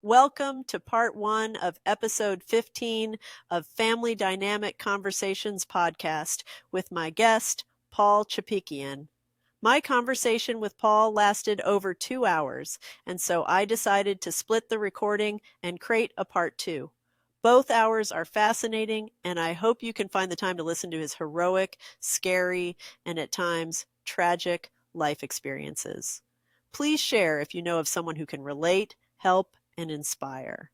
Welcome to part 1 of episode 15 of Family Dynamic Conversations podcast with my guest, Paul Chepikian. My conversation with Paul lasted over 2 hours, and so I decided to split the recording and create a part 2. Both hours are fascinating, and I hope you can find the time to listen to his heroic, scary, and at times tragic life experiences. Please share if you know of someone who can relate, help, and inspire.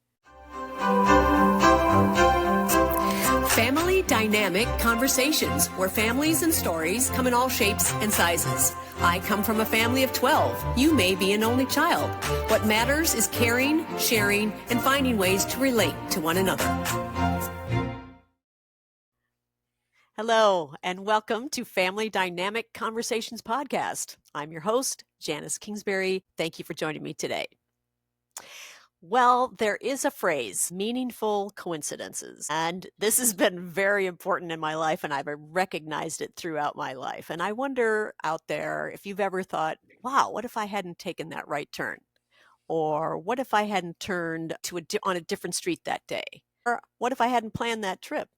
Family Dynamic Conversations, where families and stories come in all shapes and sizes. I come from a family of 12. You may be an only child. What matters is caring, sharing, and finding ways to relate to one another. Hello, and welcome to Family Dynamic Conversations podcast. I'm your host, Janice Kingsbury. Thank you for joining me today. Well, there is a phrase, meaningful coincidences, and this has been very important in my life, and I've recognized it throughout my life. And I wonder out there if you've ever thought, wow, what if I hadn't taken that right turn? Or what if I hadn't turned on a different street that day? Or what if I hadn't planned that trip?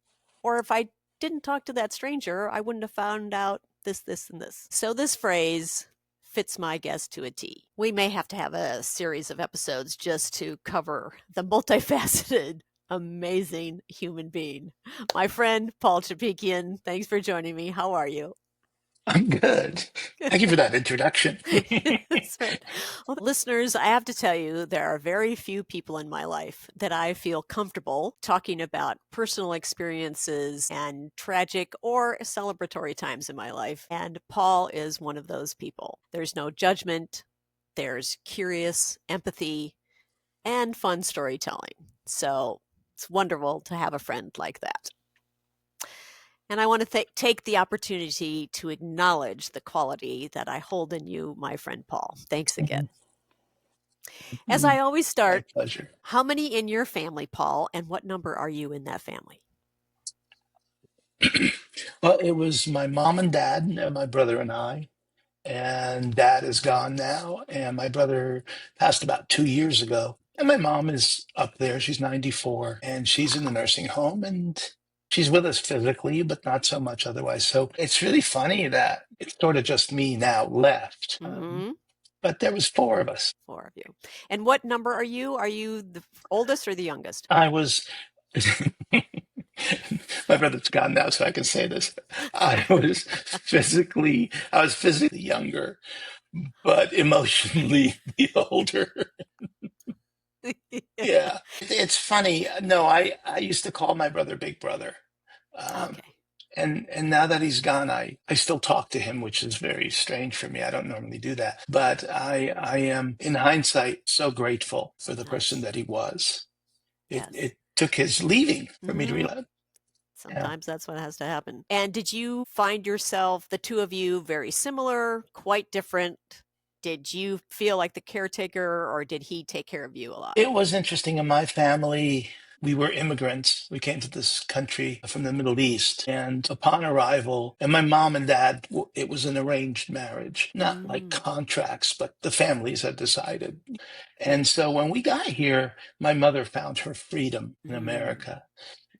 Or if I didn't talk to that stranger, I wouldn't have found out this, and this. So this phrase fits my guest to a T. We may have to have a series of episodes just to cover the multifaceted, amazing human being. My friend, Paul Chepikian, thanks for joining me. How are you? I'm good. Thank you for that introduction. That's right. Well, listeners, I have to tell you, there are very few people in my life that I feel comfortable talking about personal experiences and tragic or celebratory times in my life. And Paul is one of those people. There's no judgment. There's curious empathy and fun storytelling. So it's wonderful to have a friend like that. And I want to take the opportunity to acknowledge the quality that I hold in you, my friend Paul. Thanks again. As I always start, My pleasure. How many in your family, Paul, and what number are you in that family? Well, it was my mom and dad and my brother and I. And dad is gone now. And my brother passed about 2 years ago. And my mom is up there. She's 94 and she's in the nursing home and she's with us physically, but not so much otherwise. So it's really funny that it's sort of just me now left. But there was 4 of us. 4 of you. And what number are you? Are you the oldest or the youngest? I was, my brother's gone now, so I can say this. I was physically younger, but emotionally the older. Yeah. It's funny. No, I used to call my brother Big Brother. Okay. And now that he's gone, I still talk to him, which is very strange for me. I don't normally do that. But I am, in hindsight, so grateful for the person that he was. Yes. It took his leaving for me to realize. Sometimes that's what has to happen. And did you find yourself, the two of you, very similar, quite different? Did you feel like the caretaker, or did he take care of you a lot? It was interesting. In my family, we were immigrants. We came to this country from the Middle East. And upon arrival, and my mom and dad, it was an arranged marriage, not like contracts, but the families had decided. And so when we got here, my mother found her freedom in America.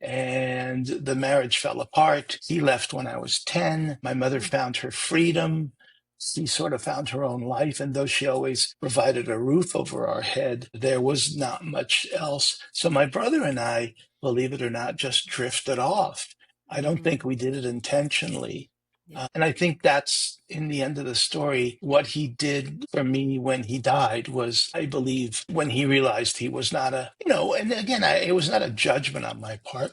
And the marriage fell apart. He left when I was 10. My mother found her freedom. She sort of found her own life. And though she always provided a roof over our head, there was not much else. So my brother and I, believe it or not, just drifted off. I don't think we did it intentionally. And I think that's, in the end of the story, what he did for me when he died was, I believe, when he realized he was not and again, it was not a judgment on my part.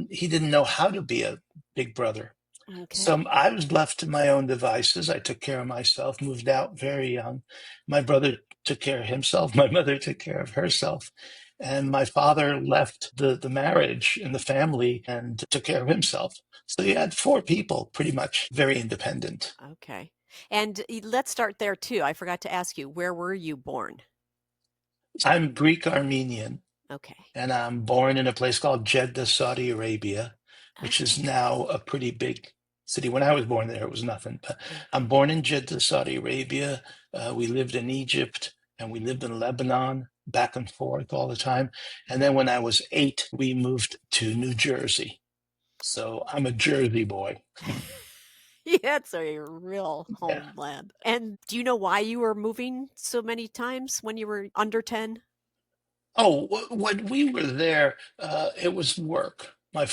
He didn't know how to be a big brother. Okay. So I was left to my own devices. I took care of myself, moved out very young. My brother took care of himself. My mother took care of herself. And my father left the marriage and the family and took care of himself. So you had 4 people, pretty much very independent. Okay. And let's start there too. I forgot to ask you, where were you born? I'm Greek Armenian. Okay. And I'm born in a place called Jeddah, Saudi Arabia, which is now a pretty big city. When I was born there, it was nothing. But I'm born in Jeddah, Saudi Arabia. We lived in Egypt and we lived in Lebanon. back and forth all the time. And then when I was 8, we moved to New Jersey. So I'm a Jersey boy. Yeah, it's a real Yeah. homeland. And do you know why you were moving so many times when you were under 10? Oh, when we were there, it was work. Okay.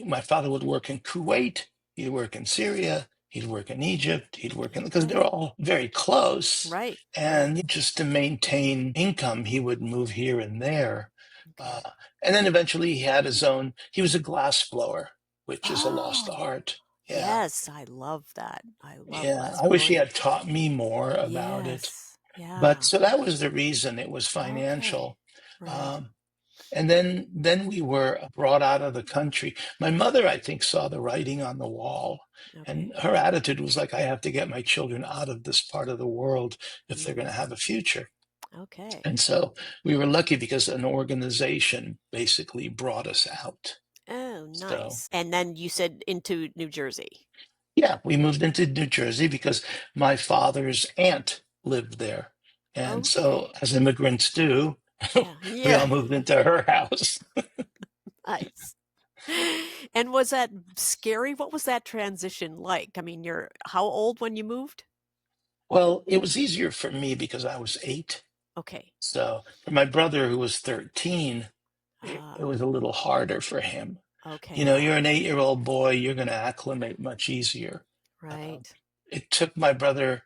My father would work in Kuwait. He'd work in Syria. He'd work in Egypt. He'd work in, because they're Okay. all very close. Right. Right. And just to maintain income, he would move here and there. Uh, Okay. and then eventually he was a glass blower, which is a lost Oh, art. Yeah. yes. I love that. I love Yeah. glass I wish he blowing. had taught me more about it. Yes. But Yeah. so that was the reason. It was Okay. financial. Right. Um, and then we were brought out of the country. My mother, I think, saw the writing on the wall, Okay. and her attitude was like, I have to get my children out of this part of the world if they're going to Mm, have a future. okay. And so we were lucky because an organization basically brought us out. Oh, So nice. And then you said into New Jersey. yeah, we moved into New Jersey because my father's aunt lived there. And so, Okay. as immigrants do, Yeah. we Yeah. all moved into her house. Nice. And was that scary? What was that transition like? I mean, you're how old when you moved? Well, it was easier for me because I was 8. Okay. So for my brother, who was 13, it Ah, was a little harder for him. okay, You know, yeah. you're an 8-year-old boy, you're going to acclimate much easier. Uh, Right. it took my brother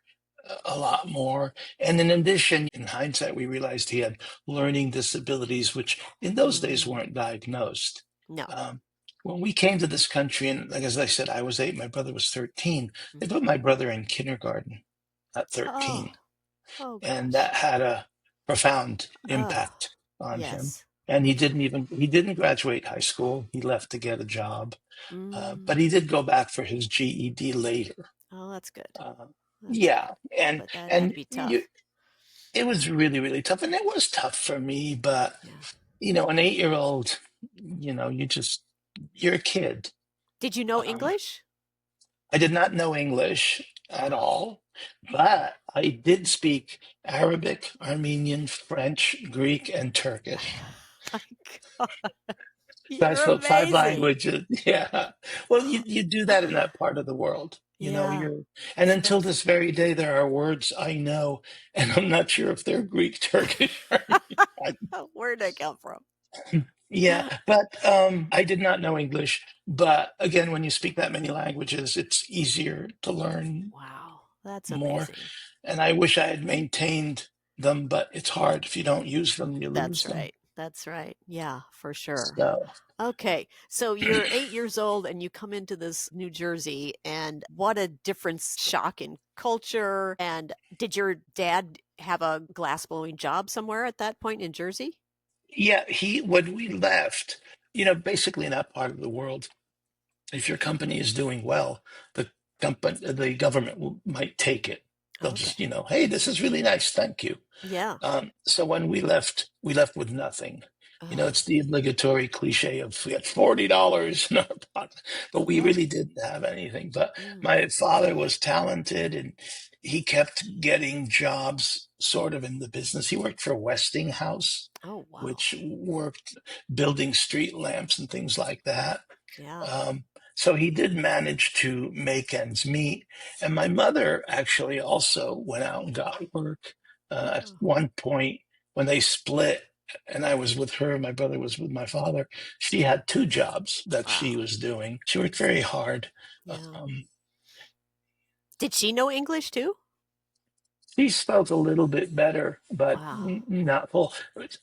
a lot more. And in addition, in hindsight, we realized he had learning disabilities, which in those days Mm, weren't diagnosed. no. Um, when we came to this country, and like as I said, I was 8, my brother was 13, they put Mhm. my brother in kindergarten at Oh, 13. oh And gosh. that had a profound Oh, impact on him. yes. And he didn't graduate high school. He left to get a job, Mm. but he did go back for his GED later. Oh, that's good. Uh, That's good. yeah, and But that had to and be you, tough. it was really really tough, and it was tough for me. But Yeah. an 8-year-old, you're a kid. Did you know Um, English? I did not know English at Wow. all, but I did speak Arabic, Armenian, French, Greek, and Turkish. My God, So I you're spoke 5 amazing. languages. Yeah. Well, you do that in that part of the world. Yeah, And until sure. this very day, there are words I know, and I'm not sure if they're Greek, Turkish, or Where'd they come from? yeah, but I did not know English. But again, when you speak that many languages, it's easier to learn Wow, that's more. amazing. And I wish I had maintained them, but it's hard. If you don't use them, you That's lose them. right. That's right. Yeah, for sure. So Okay, so you're 8 years old and you come into this New Jersey, and what a difference, shock in culture. And did your dad have a glass blowing job somewhere at that point in Jersey? yeah, when we left, basically in that part of the world, if your company is doing well, the government might take it. They'll just, Okay. hey, this is really nice, thank you. Yeah. So when we left with nothing. Oh, It's the obligatory cliche of we had $40 in our pocket, but we yeah. really didn't have anything. But Mm. my father was talented, and he kept getting jobs sort of in the business. He worked for Westinghouse, Oh, wow. which worked building street lamps and things like that. Yeah. Um, so he did manage to make ends meet. And my mother actually also went out and got work. At Oh, one point, when they split, and I was with her, my brother was with my father, she had 2 jobs that she wow. was doing. She worked very hard. Yeah. Um, Did she know English too? she spoke a little bit better, but Wow. not full.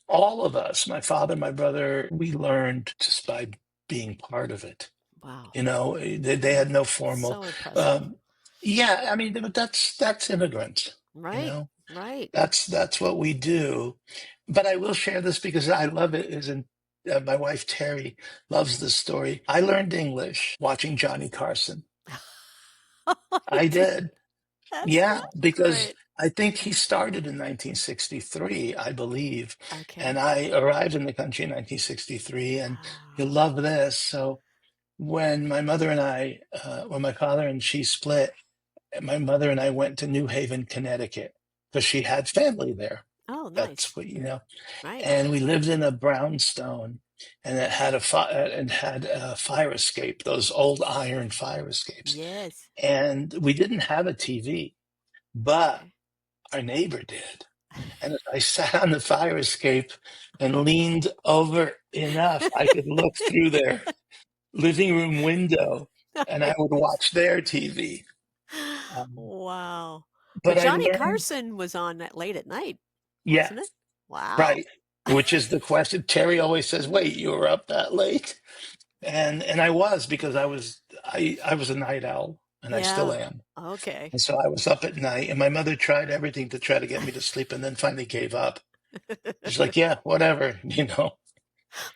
All of us, my father, my brother, we learned just by being part of it. Wow. They had no formal. So impressive. Um, yeah, I mean, but that's immigrant. You Right. know, Right. that's what we do. But I will share this because I love it. My wife Terry loves this story. I learned English watching Johnny Carson. You I did. did, yeah, That's because great. I think he started in 1963, I believe, and Okay. I arrived in the country in 1963. And you'll Ah. love this. So when my father and she split, my mother and I went to New Haven, Connecticut, because she had family there. Oh, That's nice. what, you know. Right. And we lived in a brownstone, and it had a fire escape, those old iron fire escapes. Yes. And we didn't have a TV, but Okay. our neighbor did. And as I sat on the fire escape and leaned over enough, I could look through their living room window, and I would Nice. watch their TV. Um, Wow. But but I Johnny learned, Carson was on at late at night, yeah, wasn't it? Wow. right. Which is the question. Terry always says, "Wait, you were up that late?" And I was, because I was a night owl, and I still Yeah. am. Okay. And so I was up at night, and my mother tried everything to try to get me to sleep, and then finally gave up. She's like, "Yeah, whatever, you know."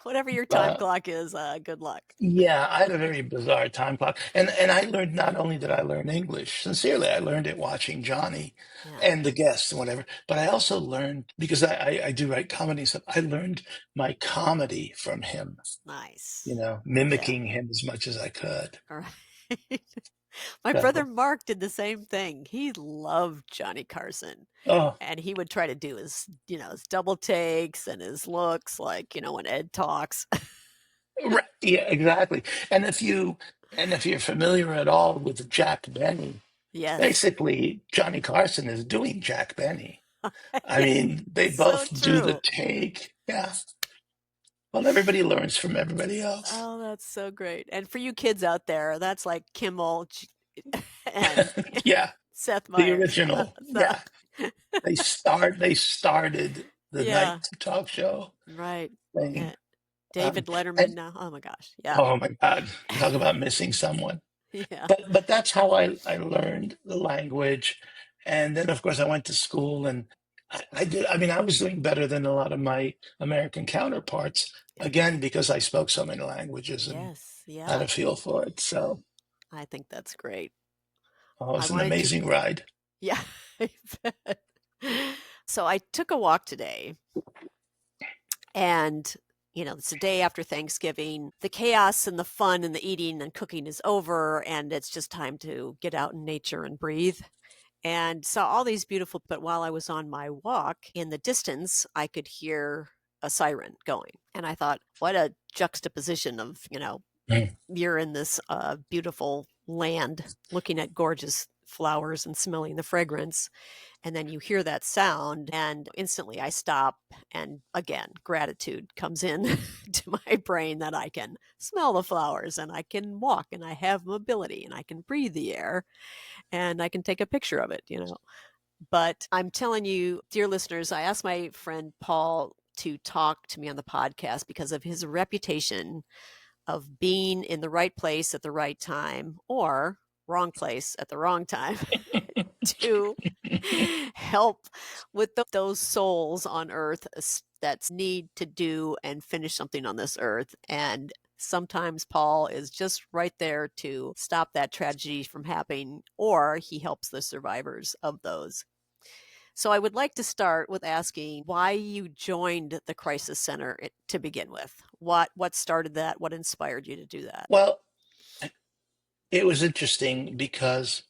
Whatever your time But clock is, good luck. yeah, I had a very bizarre time clock, and I learned, not only did I learn English, sincerely, I learned it watching Johnny Yeah. and the guests and whatever. But I also learned, because I do write comedy stuff. I learned my comedy from him, you Nice. know, Yeah. mimicking him as much as I could. All right. My brother So, Mark did the same thing. He loved Johnny Carson. oh, And he would try to do his, his double takes and his looks like, when Ed talks. right, yeah, exactly. And if you're familiar at all with Jack Benny, Yes. basically Johnny Carson is doing Jack Benny. I mean, they So both do the true. take. Yeah. Well, everybody learns from everybody else. Oh, that's so great. And for you kids out there, that's like Kimmel and Yeah, Seth the Meyers. original. So, Yeah, they started the night yeah, talk show right. thing. Yeah. David And Letterman now. Oh my gosh. Yeah. oh my God, talk about missing someone. Yeah. But that's how I learned the language. And then of course I went to school, and I did. I mean, I was doing better than a lot of my American counterparts, Yeah. again, because I spoke so many languages and Yes. had Yeah. a feel for it. So, I think that's great. oh, I it's an wanted to, amazing ride. yeah. I bet. So I took a walk today. And, it's the day after Thanksgiving. The chaos and the fun and the eating and cooking is over, and it's just time to get out in nature and breathe. And saw all these beautiful, but while I was on my walk, in the distance, I could hear a siren going. And I thought, what a juxtaposition of, Mm. you're in this beautiful land looking at gorgeous flowers and smelling the fragrance, and then you hear that sound, and instantly I stop, and again gratitude comes in to my brain that I can smell the flowers, and I can walk, and I have mobility, and I can breathe the air, and I can take a picture of it. But I'm telling you, dear listeners, I asked my friend Paul to talk to me on the podcast because of his reputation of being in the right place at the right time, or wrong place at the wrong time, to help with those souls on earth that need to do and finish something on this earth. And sometimes Paul is just right there to stop that tragedy from happening, or he helps the survivors of those. So I would like to start with asking why you joined the Crisis Center to begin with. What started that? What inspired you to do that? Well, it was interesting because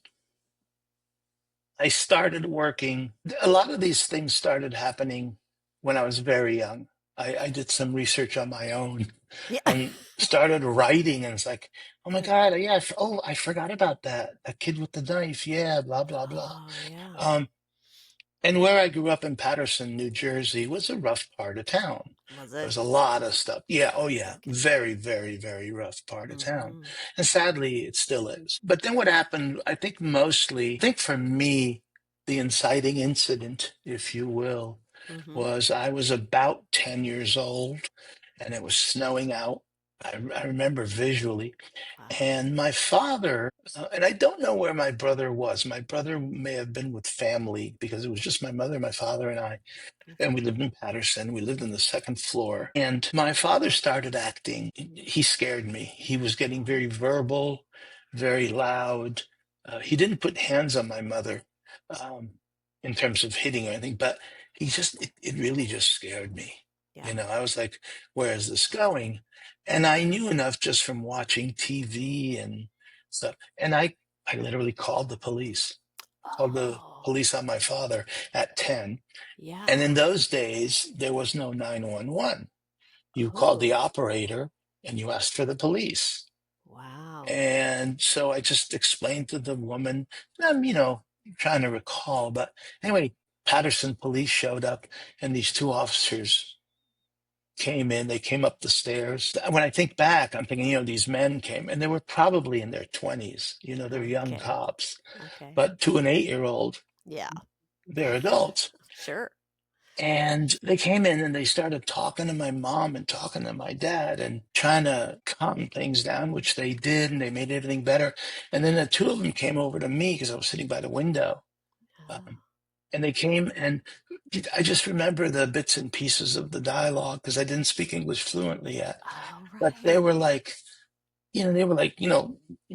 I started working. A lot of these things started happening when I was very young. I did some research on my own Yeah. and started writing, and it's like, oh my Yeah. God, yeah, I forgot about that. That kid with the knife, yeah, blah, blah, blah. Oh, yeah. Um, and where I grew up in Paterson, New Jersey, was a rough part of town. Was There it? was a lot of stuff. Yeah, oh yeah, Okay. very, very, very rough part of town. Mm-hmm. And sadly, it still is. But then what happened, I think for me, the inciting incident, if you will, Mm-hmm. was I was about 10 years old, and it was snowing out. I remember visually. Wow. And my father, and I don't know where my brother was. My brother may have been with family, because it was just my mother, my father, and I. And Mm-hmm. we lived in Paterson. We lived on the second floor. And my father started acting. He scared me. He was getting very verbal, very loud. He didn't put hands on my mother, um, in terms of hitting or anything, but it really just scared me. Yeah. I was like, where is this going? And I knew enough just from watching TV and stuff. And I literally called the police. called the Oh, police on my father at 10. yeah. And in those days, there was no 911. You called the Oh, operator and you asked for the police. wow. And so I just explained to the woman, I'm, trying to recall, but anyway, Patterson police showed up and these two officers came in. They came up the stairs. When I think back, I'm thinking, these men came and they were probably in their 20s. They're young Okay. cops, Okay. but to an 8-year-old, Yeah. they're adults. Sure. And they came in and they started talking to my mom and talking to my dad and trying to calm things down, which they did, and they made everything better. And then the two of them came over to me because I was sitting by the window. Oh, And they came and I just remember the bits and pieces of the dialogue because I didn't speak English fluently yet. oh, But they right. were like,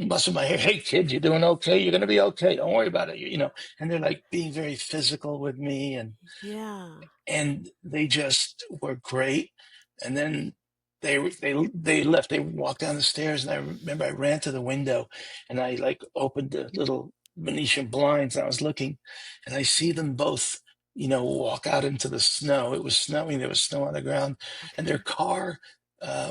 busting my hair. Hey, kid, you doing okay? You're going to be okay. Don't worry about it. And they're like being very physical with me. Yeah. And they just were great. And then they left. They walked down the stairs, and I remember I ran to the window, and I like opened the little Venetian blinds, and I was looking, and I see them both, walk out into the snow. It was snowing. There was snow on the ground, and their Okay. car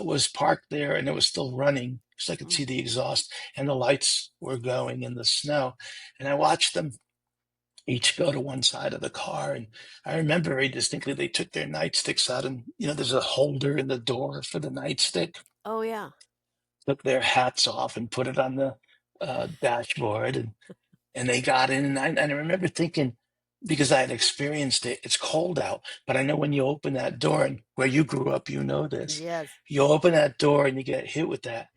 was parked there, and it was still running, so I could Mm, see the exhaust, and the lights were going in the snow, and I watched them each go to one side of the car. And I remember very distinctly they took their nightsticks out, and there's a holder in the door for the nightstick. oh, yeah. Took their hats off and put it on the dashboard, and they got in. And I remember thinking, because I had experienced it, it's cold out, but I know when you open that door, and where you grew up, this. Yes. You open that door and you get hit with that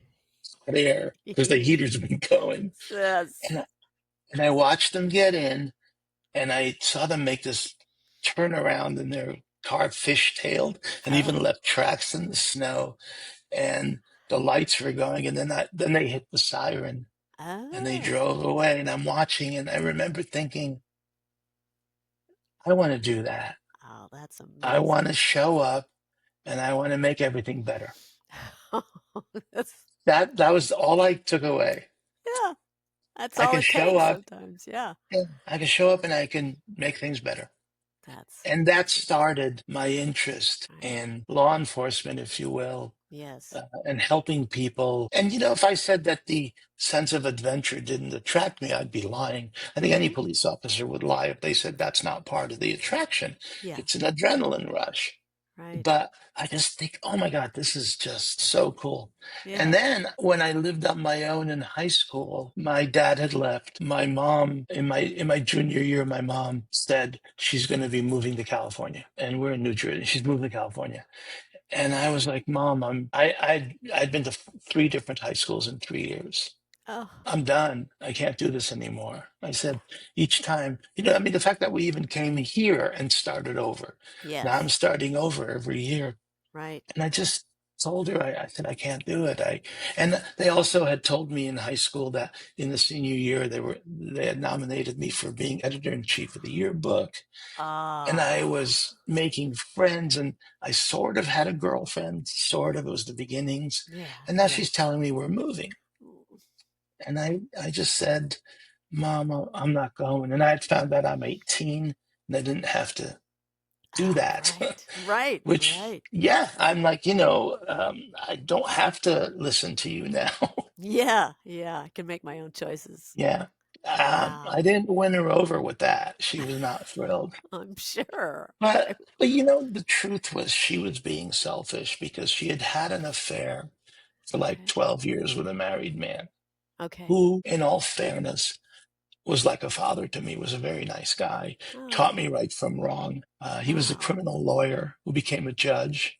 hot air because the heater's been going. Yes. And I watched them get in, and I saw them make this turnaround in their car, fishtailed, and even Oh. left tracks in the snow. And the lights were going, and then they hit the siren, and they Oh. drove away. And I'm watching, and I remember thinking, I want to do that. Oh, that's I want to amazing. show up, and I want to make everything better. That's, That was all I took away. yeah. That's I all can it show takes up, sometimes. Yeah. I can show up, and I can make things better. That's And that started my interest right. in law enforcement, if you will, Yes. and helping people. And, if I said that the sense of adventure didn't attract me, I'd be lying. I think any Hmm. police officer would lie if they said that's not part of the attraction. Yeah. It's an adrenaline rush. Right. But I just think, oh my God, this is just so cool. And Yeah. then when I lived on my own in high school, my dad had left. My mom, in my junior year, my mom said she's going to be moving to California, and we're in New Jersey. She's moving to California, and I was like, Mom, I'd been to three different high schools in 3 years. Oh, I'm done. I can't do this anymore. I yeah. said each time, the fact that we even came here and started over. Now I'm Yes. starting over every year. Right. And I just told her, I said, I can't do it. And they also had told me in high school that in the senior year, they had nominated me for being editor in chief of the yearbook. And I Ah. was making friends, and I sort of had a girlfriend, sort of, it was the beginnings. Yeah. And now Yeah. she's telling me we're moving. And I just said, Mom, I'm not going. And I had found out I'm 18 and I didn't have to do Oh, that. right. Right. Which, Right. yeah, I'm like, I don't have to listen to you now. Yeah. Yeah. I can make my own choices. Yeah. I Wow. didn't win her over with that. She was not thrilled. I'm sure. But the truth was she was being selfish because she had had an affair for like Okay. 12 years with a married man Okay. who, in all fairness, was like a father to me, was a very nice guy, taught Oh, me right from wrong. He was a wow. criminal lawyer who became a judge.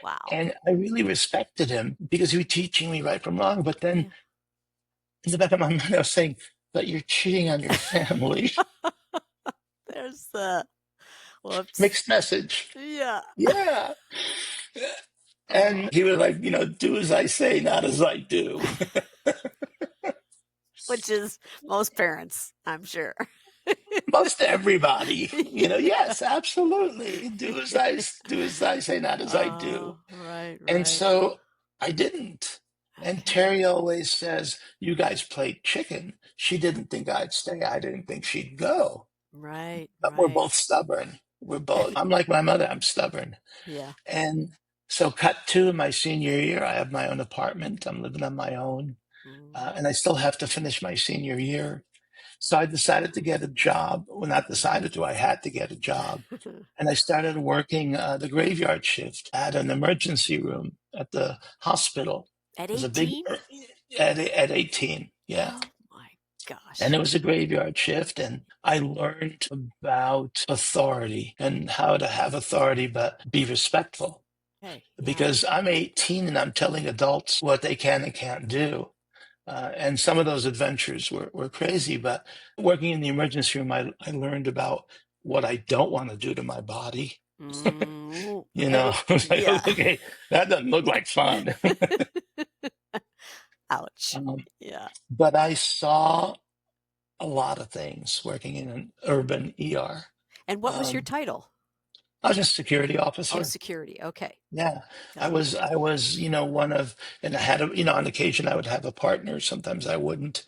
Wow. And I really respected him because he was teaching me right from wrong. But then Yeah. in the back of my mind, I was saying, but you're cheating on your family. There's the whoops. Mixed message. Yeah. Yeah. Oh, And he was like, do as I say, not as I do. which is most parents, I'm sure. Most everybody, Yeah. yes, absolutely. Do as I say, not as I do. Oh, right, And right. so I didn't. And Okay. Terry always says, "You guys played chicken." She didn't think I'd stay. I didn't think she'd go. Right, But we're right. both stubborn. I'm like my mother, I'm stubborn. Yeah. And so, cut to my senior year, I have my own apartment. I'm living on my own. Mm. And I still have to finish my senior year. So I decided to get a job. Well, not decided to, I had to get a job. And I started working the graveyard shift at an emergency room at the hospital. At It was a big, 18? at 18. Yeah. Oh my And gosh. it was a graveyard shift. And I learned about authority and how to have authority, but be respectful. Hey, yeah. Because I'm 18 and I'm telling adults what they can and can't do. And some of those adventures were crazy, but working in the emergency room, I learned about what I don't want to do to my body. Mm, You know, hey, I was like, yeah. okay, that doesn't look like fun. Ouch. um, Yeah. but I saw a lot of things working in an urban ER. And what was your Um, title? I was just a security Oh, officer. security. Okay. Yeah, Got it. I was, one of, and I had on occasion I would have a partner. Sometimes I wouldn't.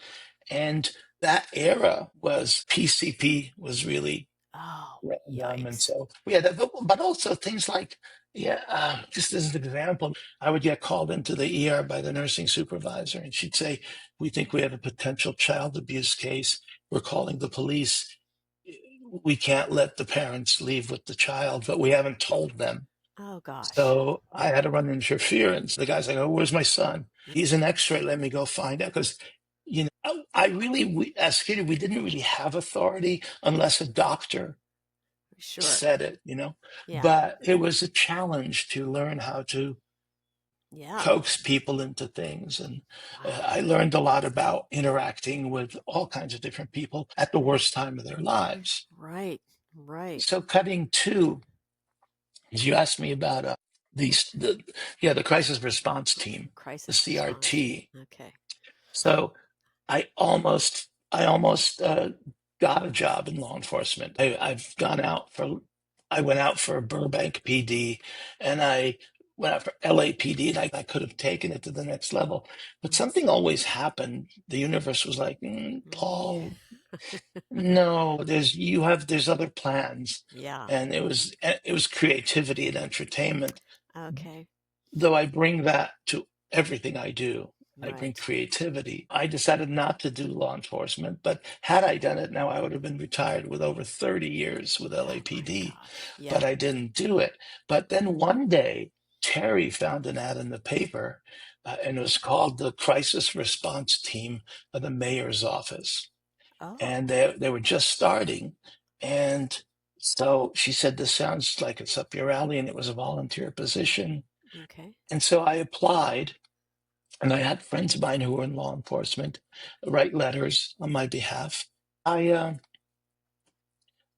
And that era was PCP was really Oh, random. And yikes. so, yeah, but also things like, yeah, just as an example, I would get called into the ER by the nursing supervisor, and she'd say, "We think we have a potential child abuse case. We're calling the police. We can't let the parents leave with the child, but we haven't told them." Oh gosh. So I had to run interference. The guy's like, "Oh, where's my son? He's an X-ray. Let me go find out." Because, I really, as a kid, we didn't really have authority unless a doctor Sure. said it, Yeah. But it was a challenge to learn how to Yeah. coax people into things. And Wow. I learned a lot about interacting with all kinds of different people at the worst time of their lives. Right. Right. So cutting to, as you asked me about the crisis response team, the Crisis response team. CRT. Okay. So I almost got a job in law enforcement. I went out for Burbank PD, and I went out for LAPD, and I could have taken it to the next level. But Mm, something always happened. The universe was like, mm, Paul, no, there's other plans. yeah. And it was creativity and entertainment, Okay. though I bring that to everything I do. I bring Right. creativity. I decided not to do law enforcement, but had I done it now, I would have been retired with over 30 years with Oh my LAPD, gosh. but Yeah. I didn't do it. But then one day, Terry found an ad in the paper, and it was called the Crisis Response Team of the Mayor's Office. Oh, And they were just starting. And so she said, "This sounds like it's up your alley." And it was a volunteer position. okay. And so I applied, and I had friends of mine who were in law enforcement write letters on my behalf.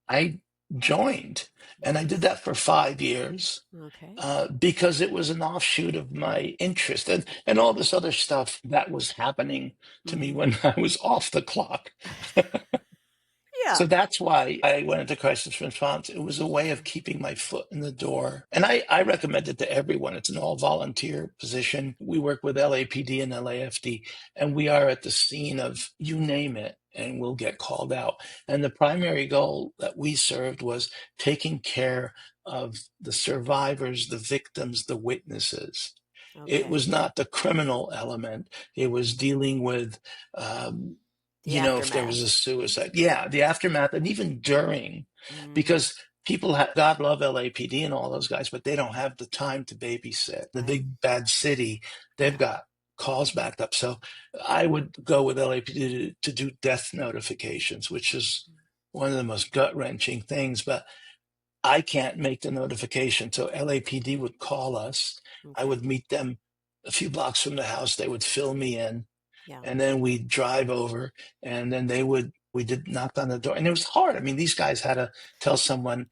I joined, and I did Nice. that for 5 years, Okay. because it was an offshoot of my interest and all this other stuff that was happening to me Mm-hmm. when I was off the clock. Yeah. So that's why I went into crisis response. It was a way of keeping my foot in the door. And I recommend it to everyone. It's an all volunteer position. We work with LAPD and LAFD, and we are at the scene of you name it, and we'll get called out. And the primary goal that we served was taking care of the survivors, the victims, the witnesses. It Okay. was not the criminal element. It was dealing with, um, The if there was aftermath. a suicide, yeah, the aftermath, and even during, Mm, because God love LAPD and all those guys, but they don't have the time to babysit. The right. big bad city, they've Yeah. got calls backed up. So I would go with LAPD to do death notifications, which is one of the most gut wrenching things. But I can't make the notification. So LAPD would call us. I Okay. would meet them a few blocks from the house. They would fill me in, Yeah. and then we'd drive over, and then we did knock on the door. And it was hard. I mean, these guys had to tell someone,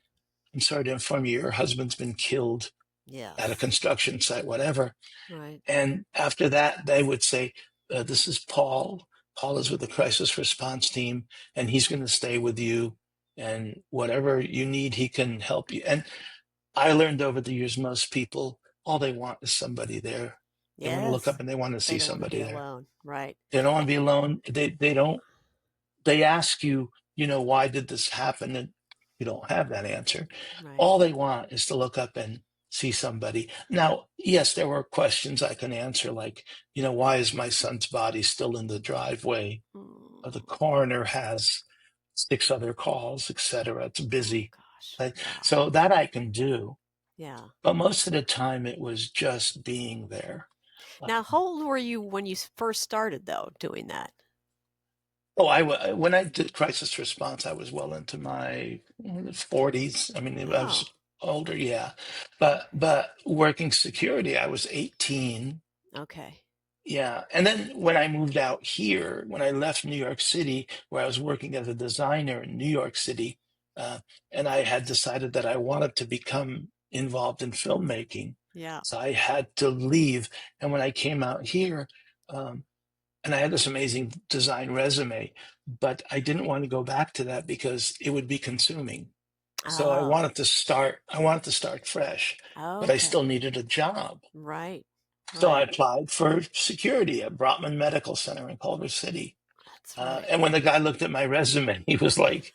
"I'm sorry to inform you, your husband's been killed at a Yes. construction site," whatever. Right. And after that, they would say, "This is Paul. Paul is with the crisis response team, and he's going to stay with you. And whatever you need, he can help you." And I learned over the years, most people, all they want is somebody there They want to look Yes. up and they want to They see don't want to somebody be there. alone. Right. They don't want Eh, to be alone. They don't. They ask you, why did this happen? And you don't have that answer. right. All they want is to look up and see somebody. Now, yes, there were questions I can answer, like, why is my son's body still in the driveway? The Mm. coroner has 6 other calls, etc. It's Oh busy. gosh. Like, Wow. so that I can do. Yeah. But most of the time it was just being there. Now, how old were you when you first started, though, doing that? When I did crisis response, I was well into my 40s. I mean, I Oh, was older, yeah. But working security, I was 18. okay. Yeah. And then when I moved out here, when I left New York City, where I was working as a designer in New York City, uh, and I had decided that I wanted to become involved in filmmaking. Yeah. So I had to leave. And when I came out here, um, and I had this amazing design resume, but I didn't want to go back to that because it would be consuming. So Oh, I wanted to start fresh, but I still okay. needed a job. Right. So I Right. applied for security at Brotman Medical Center in Culver City. That's right. And when the guy looked at my resume, he was like,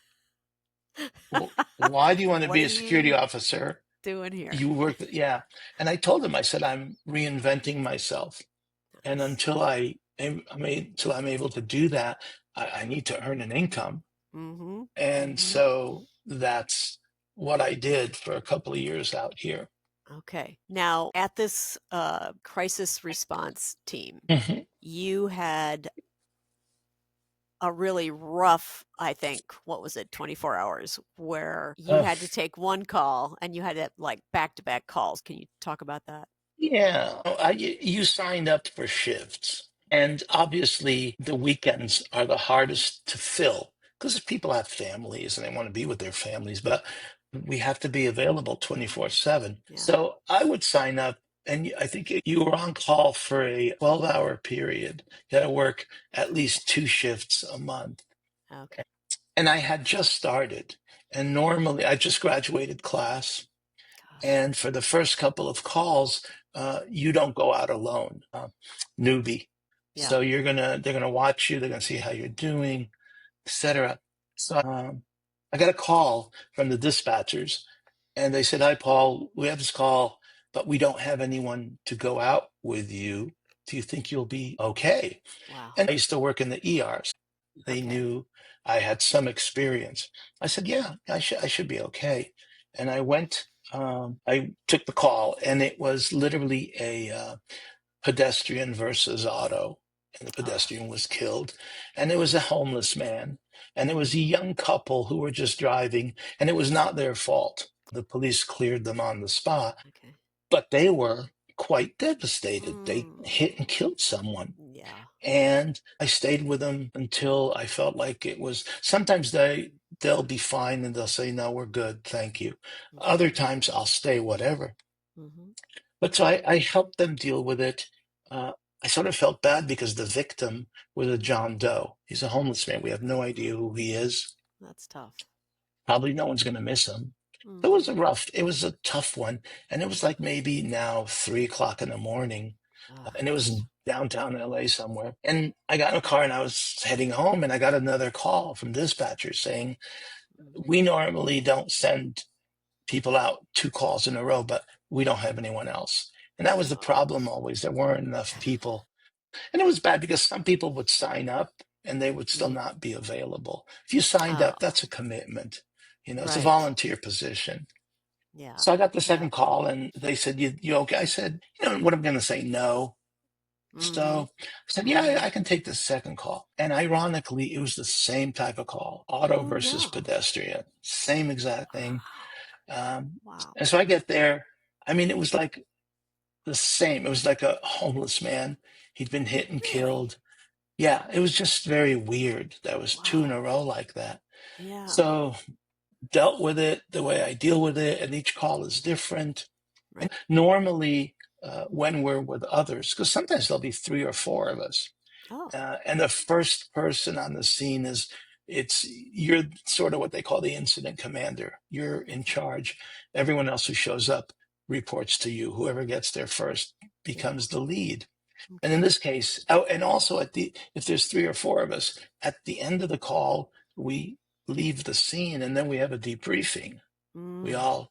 Why do you want to What be are a security you officer? doing here? You work, yeah. And I told him, I said, I'm reinventing myself. And Nice. until I'm able to do that, I need to earn an income. Mm-hmm. And Mm-hmm. so that's what I did for a couple of years out here. Okay. Now, at this crisis response team, Mhm. you had a really rough, I think, what was it, 24 hours, where you Uh, had to take one call and you had to like back to back calls. Can you talk about that? yeah, you signed up for shifts. And obviously, the weekends are the hardest to fill because people have families and they want to be with their families, but we have to be available 24/7. Yeah. So I would sign up, and I think you were on call for a 12-hour period. You had to work at least 2 shifts a month. Okay. And I had just started. And normally, I just graduated class. Gosh. And for the first couple of calls, you don't go out alone, newbie. Yeah. So they're gonna watch you. They're gonna see how you're doing, etc. So I got a call from the dispatchers, and they said, "Hi, Paul. We have this call, but we don't have anyone to go out with you. Do you think you'll be okay?" Wow. And I used to work in the ERs. They Okay. knew I had some experience. I said, "Yeah, I should be okay." And I went. I took the call, and it was literally a pedestrian versus auto, and the Oh, pedestrian was killed. And it was a homeless man, and it was a young couple who were just driving, and it was not their fault. The police cleared them on the spot, okay. but they were quite devastated. They hit and Mm, killed someone. yeah. And I stayed with them until I felt like it was. Sometimes they'll be fine and they'll say, "No, we're good, thank you." Other Okay. times I'll stay, whatever. Mm-hmm. But so I helped them deal with it. Uh, I sort of felt bad because the victim was a John Doe. He's a homeless man. We have no idea who he is. That's tough. Probably no one's going to miss him. Mm-hmm. It was a tough one. And it was like maybe now 3 o'clock in the morning. Oh, And it was gosh. in downtown LA somewhere. And I got in a car and I was heading home and I got another call from dispatchers saying, Mm. "We normally don't send people out 2 calls in a row, but we don't have anyone else." And that was the Oh, problem always. There weren't enough people. And it was bad because some people would sign up and they would still mm. not be available. If you signed Oh, up, that's a commitment. It's a right. volunteer position. Yeah. So I got the Yeah. second call and they said, you okay? I said, what am I going to say? No. Mm-hmm. So I said, yeah, Mm-hmm. I can take the second call. And ironically, it was the same type of call, auto Oh, versus no. pedestrian, same exact thing. Wow. Um, Wow. and so I get there. I mean, it was like the same. It was like a homeless man. He'd been hit and Really? killed. Yeah, it was just very weird. That was two in Wow. a row like that. Yeah. So dealt with it the way I deal with it, and each call is different. Right. Normally, when we're with others, because sometimes there'll be 3 or 4 of us, Oh, and the first person on the scene you're sort of what they call the incident commander. You're in okay. charge. Everyone else who shows up reports to you. Whoever gets there first becomes the lead. And in Okay. this case, oh, and also if there's 3 or 4 of us, at the end of the call, we leave the scene and then we have a debriefing. We Mm. all,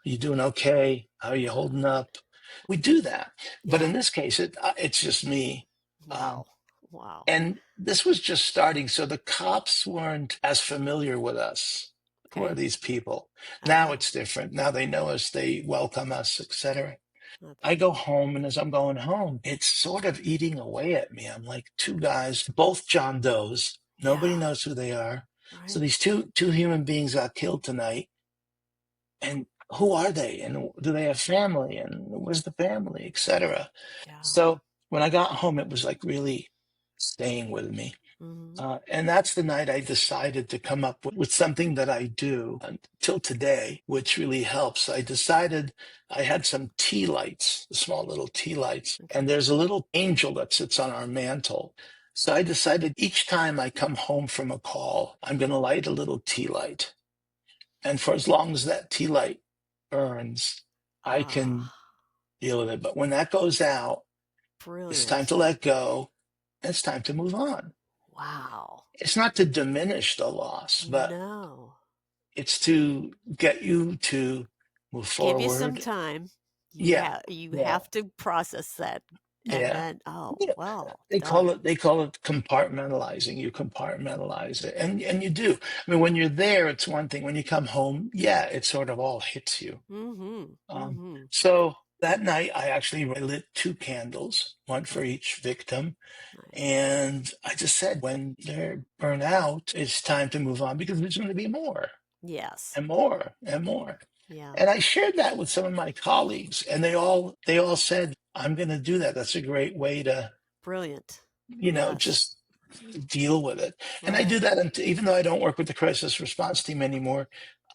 are you doing okay? How are you holding up? We do that. But Yeah. in this case, it's just me. Um, Wow. Wow. and this was just starting. So the cops weren't as familiar with us. Who are Okay. these people? Now Oh, it's different. Now they know us, they welcome us, etc. that's I go good. home, and as I'm going home, it's sort of eating away at me. I'm like, 2 guys, both John Does. Nobody Yeah. knows who they are. So Right. these two human beings got killed tonight, and who are they? And do they have family? And where's the family, etc. Yeah. So when I got home, it was like really staying with me. Hmm. And that's the night I decided to come up with something that I do until today, which really helps. I decided I had some tea lights, small little tea lights, and Okay. there's a little angel that sits on our mantle. So I decided each time I come home from a call, I'm going to light a little tea light. And for as long as that tea light burns, I can Ah, deal with it. But when that goes out, it's time to brilliant. let go. And it's time to move on. Wow. It's not to diminish the loss, but No. it's to get you to move Give you some forward. time. Yeah, You yeah, have to process that, and yeah. then Yeah. well They call done. it compartmentalizing. You compartmentalize it, and you do. I mean, when you're there, it's one thing. When you come home, yeah, it sort of all hits you. Mm-hmm. Um, Mm-hmm. so that night, I actually lit 2 candles, one for Okay. each victim. Nice. And I just said, when they're burnt out, it's time to move on because there's going to be more Yes. and more and more. Yeah. And I shared that with some of my colleagues, and they all said, "I'm going to do that. That's a great way to, Brilliant. Yes. just deal with it." And I do Right. that, even though I don't work with the crisis response team anymore.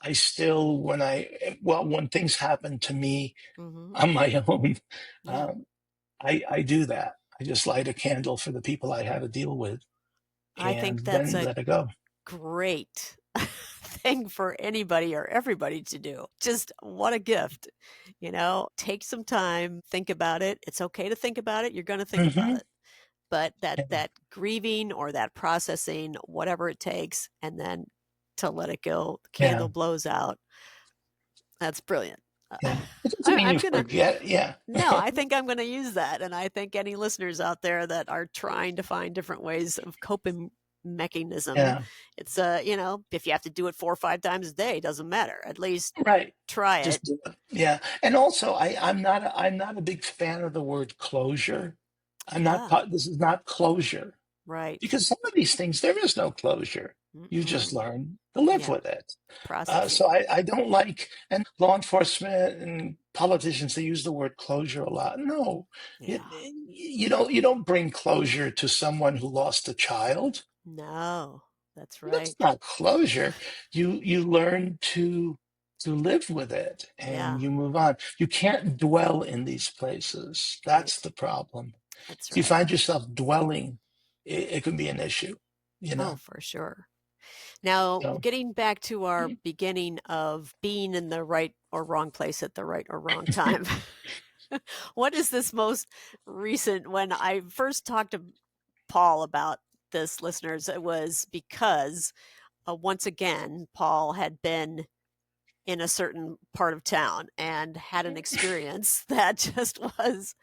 I still, when things happen to me Mm-hmm. on my own, Yeah. um, I do that. I just light a candle for the people I had to deal with, I and think that's then a let it go. great thing for anybody or everybody to do. Just what a gift. Take some time, think about it. It's okay to think about it. You're going to think about Hmm. it. But that Yeah, that grieving or that processing, whatever it takes, and then to let it go, the yeah, candle blows out. That's brilliant. yeah. It doesn't mean I'm you gonna forget. Yeah, no, I think I'm gonna use that, and I think any listeners out there that are trying to find different ways of coping mechanism, yeah. it's if you have to do it 4 or 5 times a day, doesn't matter. At least Right. try it. Just do it. Yeah. And also, I'm not a big fan of the word closure. Yeah, This is not closure, right. because some of these things, there is no closure. You just Mm-mm. learn to live Yeah, with it. process it. So I don't like, and law enforcement and politicians, they use the word closure a lot. No, you, Yeah. you don't bring closure to someone who lost a child. No, that's That's right. not closure. You learn to live with it, and Yeah, you move on. You can't dwell in these places. right. That's the problem. That's If you right. find yourself dwelling, it can be an issue, you Oh, know. for sure. Now, So getting back to our beginning of being in the right or wrong place at the right or wrong time. What is this most recent? When I first talked to Paul about this, listeners, it was because once again, Paul had been in a certain part of town and had an experience that just was,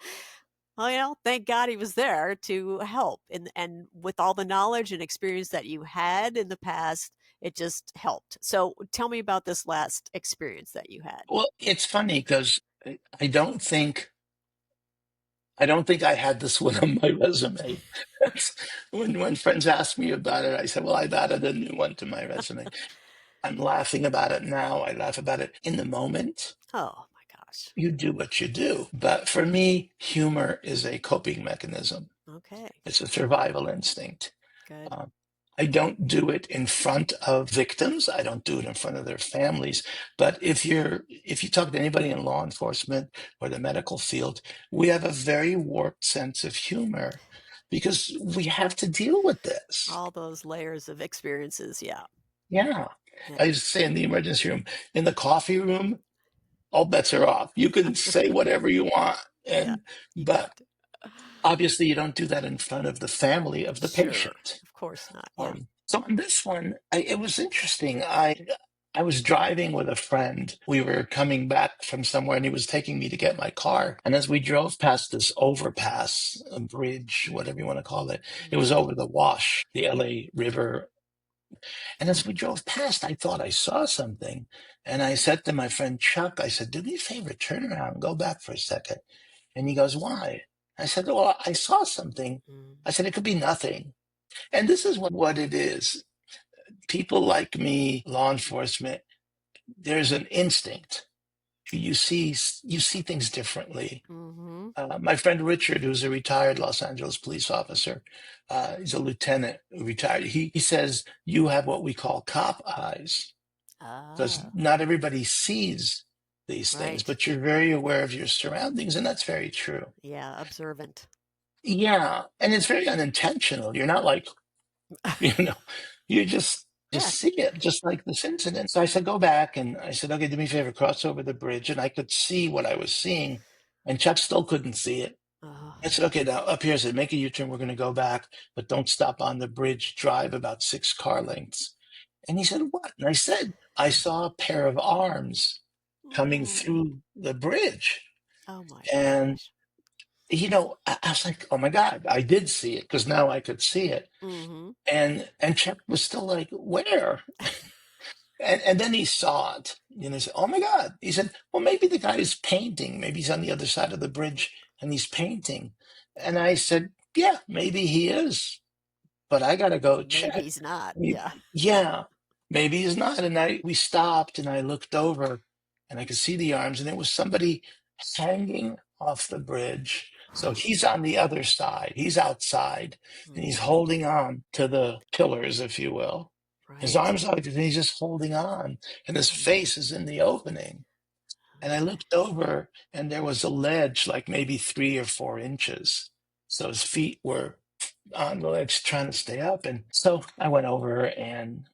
well, thank God he was there to help. And with all the knowledge and experience that you had in the past, it just helped. So tell me about this last experience that you had. well, it's funny because I don't think I don't think I had this one on my resume. When friends ask me about it, I say, "Well, I've added a new one to my resume." I'm laughing about it now. I laugh about it in the moment. Oh my gosh. You do what you do. But for me, humor is a coping mechanism. Okay. It's a survival instinct. Good. Um, I don't do it in front of victims. I don't do it in front of their families. But if you talk to anybody in law enforcement or the medical field, we have a very warped sense of humor because we have to deal with this. All those layers of experiences. Yeah. Yeah. I Yeah. used to say in the emergency room, in the coffee room, all bets are off. You can say whatever you want. Yeah, And you but did. obviously you don't do that in front of the family of the Sure. patient. Of course not. Yeah. So on this one, it was interesting. I was driving with a friend. We were coming back from somewhere, and he was taking me to get my car. And as we drove past this overpass, a bridge, whatever you want to call it, it was over the Wash, the LA River. And as we drove past, I thought I saw something. And I said to my friend Chuck, I said, do me a favor, turn around and go back for a second. And he goes, why? I said, well, I saw something. Mm. I said, it could be nothing. And this is what it is. People like me, law enforcement, there's an instinct. You see things differently. Mm-hmm. My friend Richard, who's a retired Los Angeles police officer, he's a lieutenant who retired. He says you have what we call cop eyes because Ah, not everybody sees these things, right. but you're very aware of your surroundings, and that's very true. Yeah, observant. Yeah, and it's very unintentional. You're not like, you know, you just Yeah. see it, just like this incident. So I said, go back, and I said, okay, do me a favor, cross over the bridge, and I could see what I was seeing, and Chuck still couldn't see it. Oh, I said, okay, now up here, I said, make a U-turn. We're going to go back, but don't stop on the bridge. Drive about 6 car lengths. And he said, what? And I said, I saw a pair of arms coming oh, through the bridge. oh my And, gosh. I was like, oh my God, I did see it because now I could see it. Mm-hmm. And Chuck was still like, where? And then he saw it. And he said, oh my God. He said, well, maybe the guy is painting. Maybe he's on the other side of the bridge and he's painting. And I said, yeah, maybe he is, but I got to go Maybe check. he's not. He- Yeah. Yeah, maybe he's not. And we stopped and I looked over and I could see the arms and it was somebody hanging off the bridge. So he's on the other side. He's outside and he's Mm-hmm. holding on to the pillars, if you will. His Right. arms are like, and he's just holding on and his Mm-hmm. face is in the opening. And I Okay. looked over and there was a ledge like maybe 3 or 4 inches. So his feet were on the ledge trying to stay up. And so I went over and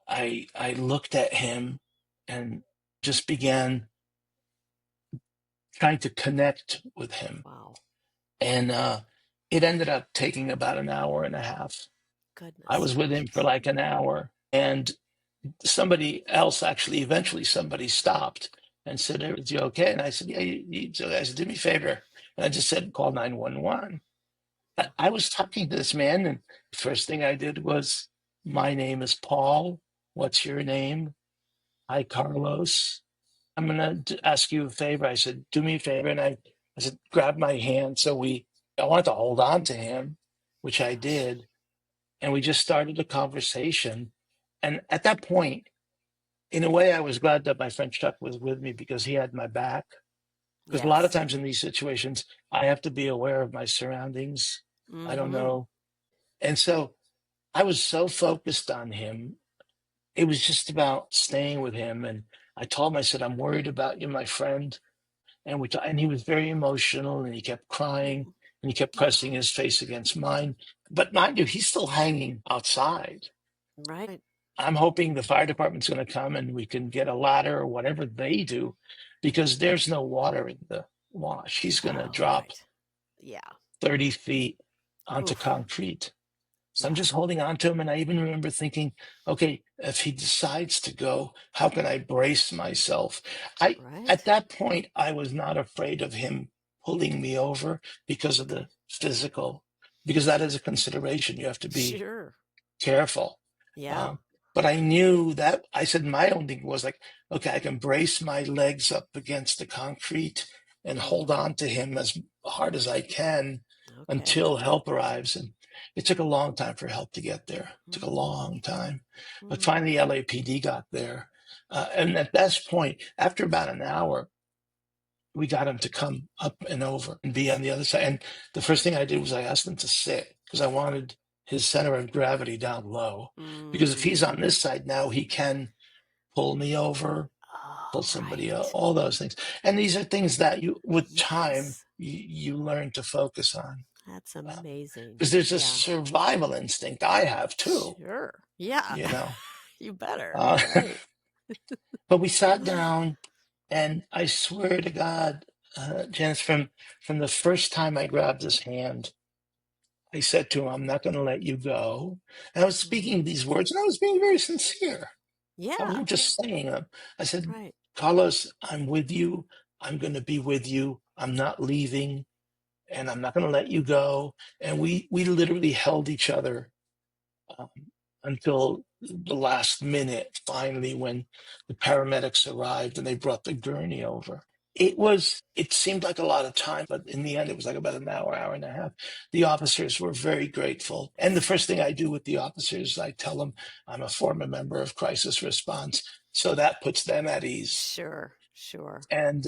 I looked at him and just began trying to connect with him. Wow. And it ended up taking about an hour and a half. I Goodness was with him for gracious. like an hour. And somebody else actually, eventually somebody stopped and said, is you okay? And I said, yeah, so I said, do me a favor. And I just said, call 911. I was talking to this man, and the first thing I did was, my name is Paul. What's your name? Hi, Carlos. I'm going to ask you a favor. I said, do me a favor. And I said, grab my hand. I wanted to hold on to him, which I Gosh. did. And we just started a conversation. And at that point, in a way, I was glad that my friend Chuck was with me because he had my back. Because a lot of Yes. times in these situations, I have to be aware of my surroundings. I don't Mm-hmm. know. And so I was so focused on him. It was just about staying with him. And I told him, I said, I'm worried about you, my friend. And he was very emotional and he kept crying and he kept pressing his face against mine. But mind you, he's still hanging outside. Right. I'm hoping the fire department's going to come and we can get a ladder or whatever they do because there's no water in the wash. He's going to Oh, drop right. Yeah. 30 feet onto Oof. concrete. So I'm Yeah. just holding on to him. And I even remember thinking, okay, if he decides to go, how can I brace myself? At Right. that point, I was not afraid of him pulling me over because of the physical, because that is a consideration. You have to be Sure. careful. Yeah. Um, but I knew that I said my own thing was like, okay, I can brace my legs up against the concrete and hold Mm-hmm. on to him as hard as I can Okay. until help arrives. And it took a long time for help to get there. It took a Mm-hmm. long time. But Mm. finally, LAPD got there. And at that point, after about an hour, we got him to come up and over and be on the other side. And the first thing I did was I asked him to sit because I wanted his center of gravity down low. Because if he's on Mm. this side now, he can pull me over, pull Oh, somebody up, right. all those things. And these are things that with time, Yes. you learn to focus on. That's amazing. Because there's a Yeah. survival instinct I have too, Sure. Yeah. you know. You better. Uh, Right. but we sat down, and I swear to God, Janice, from the first time I grabbed his hand, I said to him, "I'm not going to let you go." And I was speaking Mm. these words, and I was being very sincere. I Yeah, wasn't just saying them. I said, right. "Carlos, I'm with you. I'm going to be with you. I'm not leaving, and I'm not going to let you go." And we literally held each other um, until the last minute, finally, when the paramedics arrived and they brought the gurney over. It seemed like a lot of time, but in the end, it was like about an hour, hour and a half. The officers were very grateful. And the first thing I do with the officers, I tell them I'm a former member of crisis response. So that puts them at ease. Sure, sure. And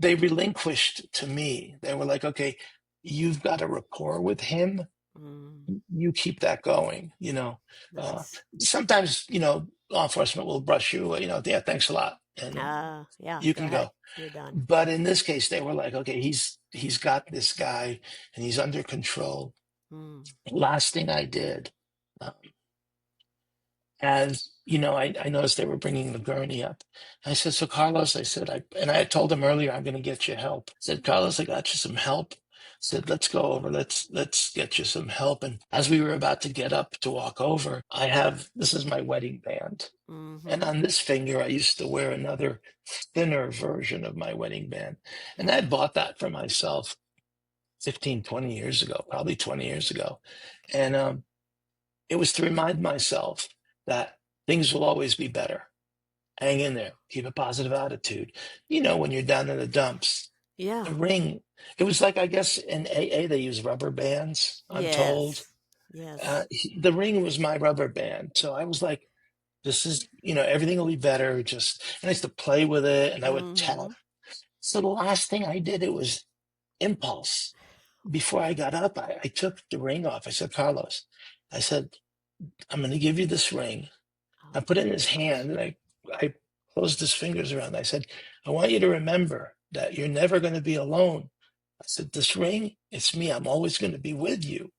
they relinquished to me. They were like, okay, you've got a rapport with him, Mm, you keep that going, you know. Uh, nice. Sometimes, law enforcement will brush you, yeah, thanks a lot, and Yeah, you go can ahead. go. You're done. But in this case, they were like, okay, he's got this guy, and he's under control. Mm, Last thing I did, uh, as I noticed they were bringing the gurney up. I said, "So Carlos," I said, and I had told him earlier, "I'm going to get you help." I said, "Carlos, I got you some help." I said, "Let's go over. Let's get you some help." And as we were about to get up to walk over, this is my wedding band, and mm-hmm. on this finger, I used to wear another thinner version of my wedding band, and I Yeah. had bought that for myself 15, 20 years ago, probably 20 years ago, and it was to remind myself that things will always be better. Hang in there, keep a positive attitude. When you're down in the dumps, the Yeah. ring, it was like, I guess in AA, they use rubber bands, I'm told. Yes. Yes. The ring was my rubber band. So I was like, this is, everything will be better. And I used to play with it and I would tap. Mm-hmm. So the last thing I did, it was impulse. Before I got up, I took the ring off. I said, "Carlos," I said, "I'm going to give you this ring." I Oh put it my in his gosh. hand and I closed his fingers around. I said, "I want you to remember that you're never going to be alone." I said, "This ring, it's me. I'm always going to be with you."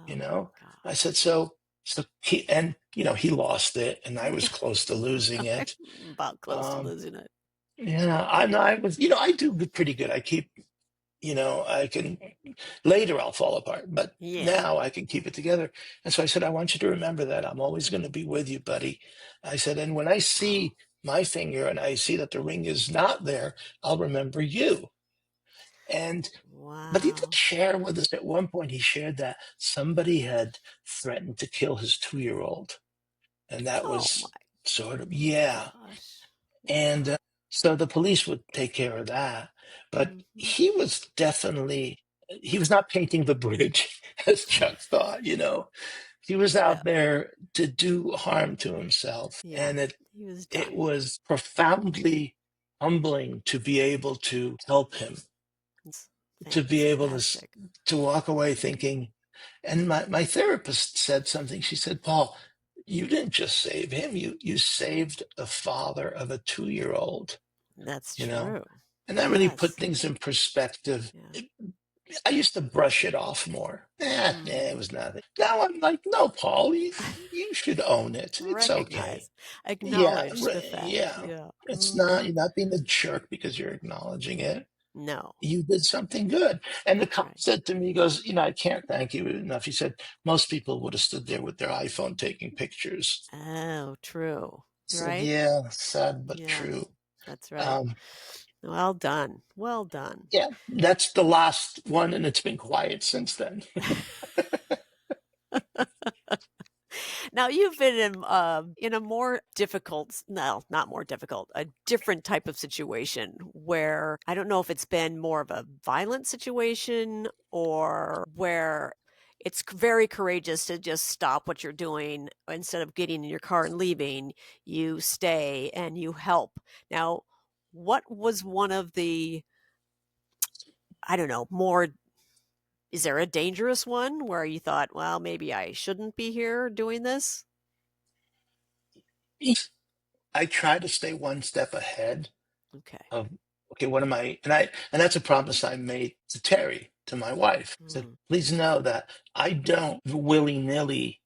You Oh my know, I gosh. said, he lost it and I was close to losing it. I'm about close to Um, losing it. yeah, I was, I do pretty good. I keep, I can later I'll fall apart, but Yeah. now I can keep it together. And so I said, "I want you to remember that I'm always going to be with you, buddy." I said, "And when I Wow. see my finger and I see that the ring is not there, I'll remember you." And but he did Wow. share with us at one point, he shared that somebody had threatened to kill his 2-year-old. And that Oh my was sort of, yeah. gosh. And Wow. so the police would take care of that. But Mm-hmm. he was not painting the bridge, as Chuck thought, He was Yeah. out there to do harm to himself. Yeah. And He was it done. was profoundly humbling to be able to help him, It's to be able fantastic. to walk away thinking. And my therapist said something. She said, "Paul, you didn't just save him. You saved the father of a 2-year-old, That's you know?" true. And that really put Yes. things in perspective. Yeah. I used to brush it off more. It Mm. was nothing. Now I'm like, "No, Paul, you should own it. It's okay." Recognize, Yeah, acknowledge the fact. yeah. Yeah. It's Mm-hmm. not, you're not being a jerk because you're acknowledging it. No, You did something good. And the that's cop right. said to me, he goes, "I can't thank you enough." He said, "Most people would have stood there with their iPhone taking pictures." Oh, true. I said, Right? "Yeah, sad but Yes, true." that's right. Um, Well done. Well done. yeah, that's the last one, and it's been quiet since then. Now you've been in a more difficult, no, not more difficult, a different type of situation where I don't know if it's been more of a violent situation or where it's very courageous to just stop what you're doing instead of getting in your car and leaving, you stay and you help. Now, what was one of the, I don't know, more, is there a dangerous one where you thought, well, maybe I shouldn't be here doing this? I try to stay one step ahead Okay. of, okay, what am I, and that's a promise I made to Terry, to my wife. I said, Mm. "Please know that I don't willy-nilly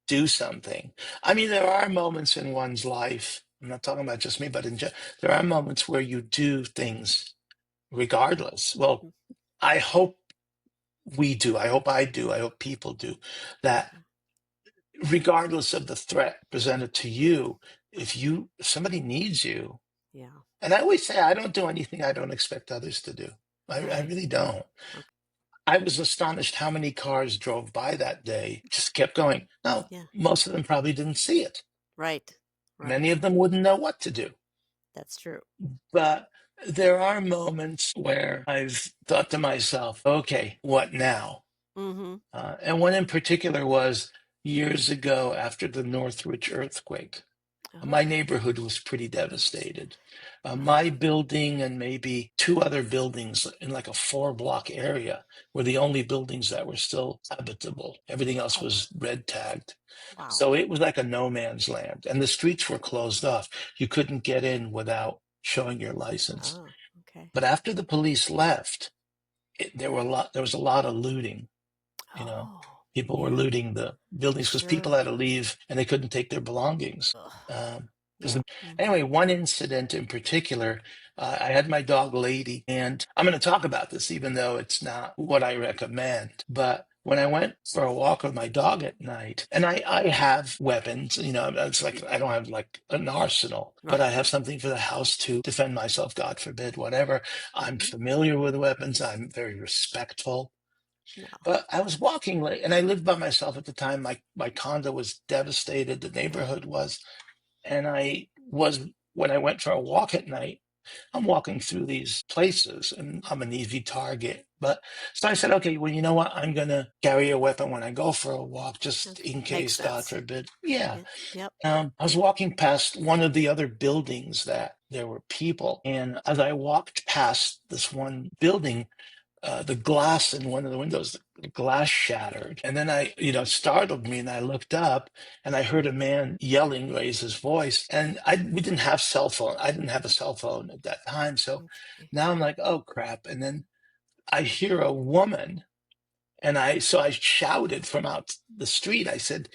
do something." I mean, there are moments in one's life, I'm not talking about just me, but there are moments where you do things regardless. Well, I hope we do. I hope I do. I hope people do that. Regardless of the threat presented to you, if somebody needs you, Yeah. and I always say I don't do anything I don't expect others to do. I Right. really don't. Okay. I was astonished how many cars drove by that day, just kept going. Now, Yeah. most of them probably didn't see it. Right. Right. Many of them wouldn't know what to do. That's true. But there are moments where I've thought to myself, okay, what now? Mm-hmm. And one in particular was years ago after the Northridge earthquake. My Oh, neighborhood was pretty devastated. right. My building and maybe two other buildings in like a 4-block area were the only buildings that were still habitable. Everything else Oh, was red tagged. wow. So it was like a no man's land, and the streets were closed off. You couldn't get in without showing your license. Oh, okay. But after the police left, there was a lot of looting. You know, Oh, people were yeah. looting the buildings because people Sure. had to leave and they couldn't take their belongings. Ugh. Um, Yeah. anyway, one incident in particular, I had my dog Lady, and I'm going to talk about this even though it's not what I recommend. But when I went for a walk with my dog at night, and I have weapons, you know, it's like I don't have like an arsenal, but Right. I have something for the house to defend myself, God forbid, whatever. I'm Mm-hmm. familiar with weapons. I'm very respectful. Yeah. But I was walking late, and I lived by myself at the time. My condo was devastated. The neighborhood was, and when I went for a walk at night. I'm walking through these places, and I'm an easy target. But so I said, okay, well, you know what? I'm gonna carry a weapon when I go for a walk, just Okay. in Makes case, God sense. forbid. Yeah. Yeah. Yep. I was walking past one of the other buildings that there were people, and as I walked past this one building, the glass in one of the windows, the glass shattered. And then startled me, and I looked up and I heard a man yelling, raise his voice. And we didn't have cell phone. I didn't have a cell phone at that time. So Okay. now I'm like, oh crap. And then I hear a woman, and so I shouted from out the street. I said,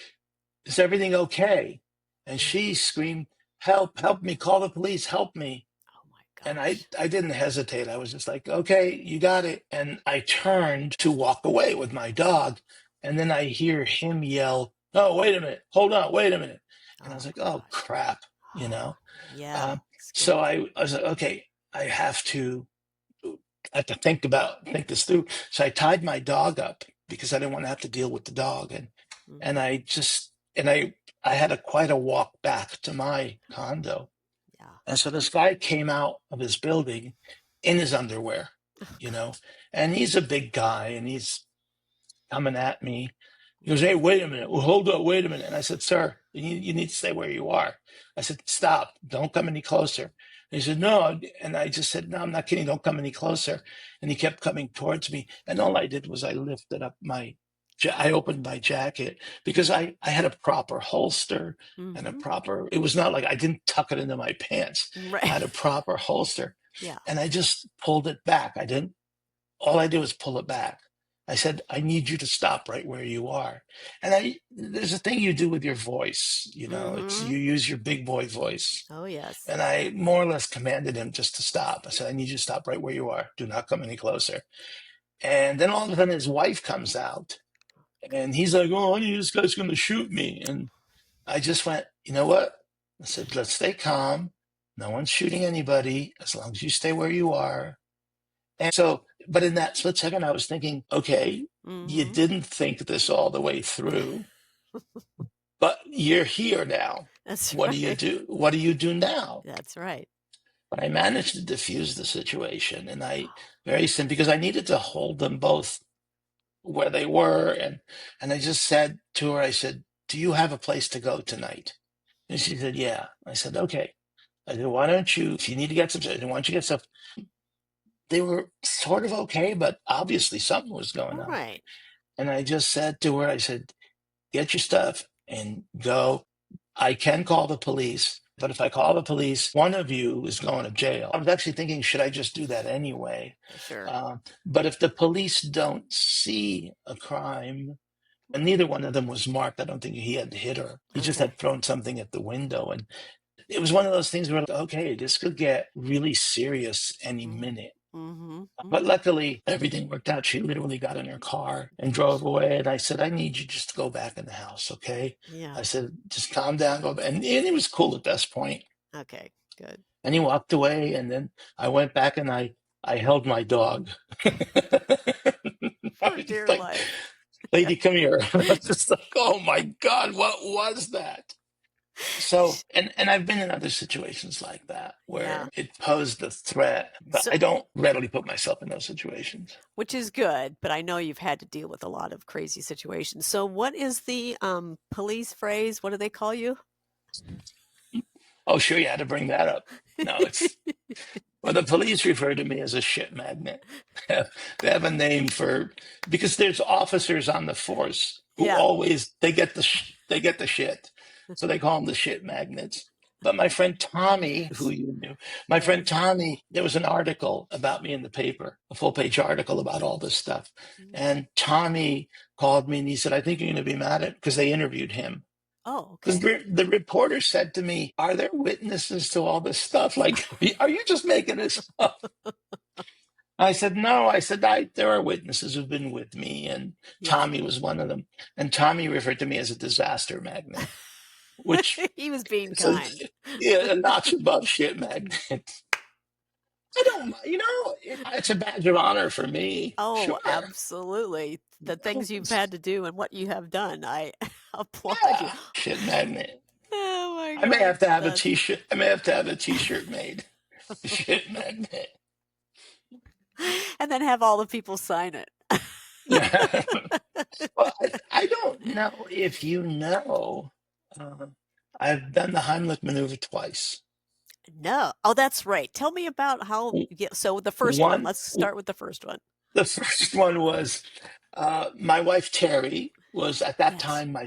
is everything okay? And Yeah. she screamed, help me, call the police, help me. Oh my And gosh. I didn't hesitate. I was just like, okay, you got it. And I turned to walk away with my dog. And then I hear him yell, oh, wait a minute. Hold on. Wait a minute. And I was Oh like, oh, gosh. crap, you know? Yeah. So Scary. I was like, okay, I have to think this through. So I tied my dog up because I didn't want to have to deal with the dog. And Mm-hmm. I just, and I had quite a walk back to my condo. Yeah. And so this guy came out of his building in his underwear, Oh you know, God. and he's a big guy, and he's coming at me. He goes, Yeah. hey, wait a minute. Well, hold up, wait a minute. And I said, sir, you need to stay where you are. I said, stop. Don't come any closer. And he said, no. And I just said, no, I'm not kidding. Don't come any closer. And he kept coming towards me. And all I did was I lifted up I opened my jacket because I had a proper holster and Mm-hmm. it was not like I didn't tuck it into my pants. I Right. had a proper holster, Yeah. and I just pulled it back. All I did was pull it back. I said, I need you to stop right where you are. And there's a thing you do with your voice, Mm-hmm. you use your big boy voice. Oh yes. And I more or less commanded him just to stop. I said, I need you to stop right where you are. Do not come any closer. And then all of a sudden his wife comes out, and he's like, oh, honey, this guy's going to shoot me. And I just went, you know what? I said, let's stay calm. No one's shooting anybody as long as you stay where you are. And so, but in that split second, I was thinking, okay, you Mm-hmm. didn't think this all the way through, but you're here now. That's What do you right. do? What do you do now? That's right. But I managed to diffuse the situation, and very simple, because I needed to hold them both where they were. And I just said to her, I said, do you have a place to go tonight? And she said, yeah. I said, okay. I said, why don't you, if you need to get some, why don't you get stuff? They were sort of okay, but obviously something was going All on. right. And I just said to her, I said, get your stuff and go. I can call the police, but if I call the police, one of you is going to jail. I was actually thinking, should I just do that anyway? Sure. But if the police don't see a crime, and neither one of them was marked, I don't think he had hit her. He just Okay. had thrown something at the window. And it was one of those things where, okay, this could get really serious any minute. But Mm-hmm. luckily, everything worked out. She literally got in her car and drove away. And I said, I need you just to go back in the house, okay? Yeah. I said, just calm down, go back. And he was cool at this point. Okay. Good. And he walked away. And then I went back and I held my dog. I For was just dear like, life. lady, come here. I was just like, oh my God, what was that? So, and I've been in other situations like that Yeah. where it posed a threat, but So, I don't readily put myself in those situations. which is good, but I know you've had to deal with a lot of crazy situations. So, what is the police phrase? What do they call you? Oh, sure, you had to bring that up. No, it's well, the police refer to me as a shit magnet. They have a name for because there's officers on the force who Yeah. always they get the shit, so they call them the shit magnets. But my friend Tommy, who you knew, my Yeah. friend Tommy, there was an article about me in the paper, a full page article about all this stuff. Mm. And Tommy called me and he said, I think you're going to be mad at because they interviewed him. Oh, Because okay. the reporter said to me, are there witnesses to all this stuff? Like, are you just making this up? I said, no. I said, there are witnesses who've been with me, and Yeah. Tommy was one of them. And Tommy referred to me as a disaster magnet, which He was being is a, kind. yeah, a notch above shit magnet. I don't, it's a badge of honor for me. Oh, Sure. absolutely. The things you've It's- had to do and what you have done. I applaud you. yeah, shit magnet. Oh my I may God. have to have a That's t-shirt. I may have to have a t-shirt made. Shit magnet. and then have all the people sign it. Yeah. Well, I don't know if you know. Uh, I've done the Heimlich maneuver twice. No. Oh, that's right. Tell me about how yeah, so the first one. One, Let's start with the first one. the first one was my wife Terry was at that Yes. time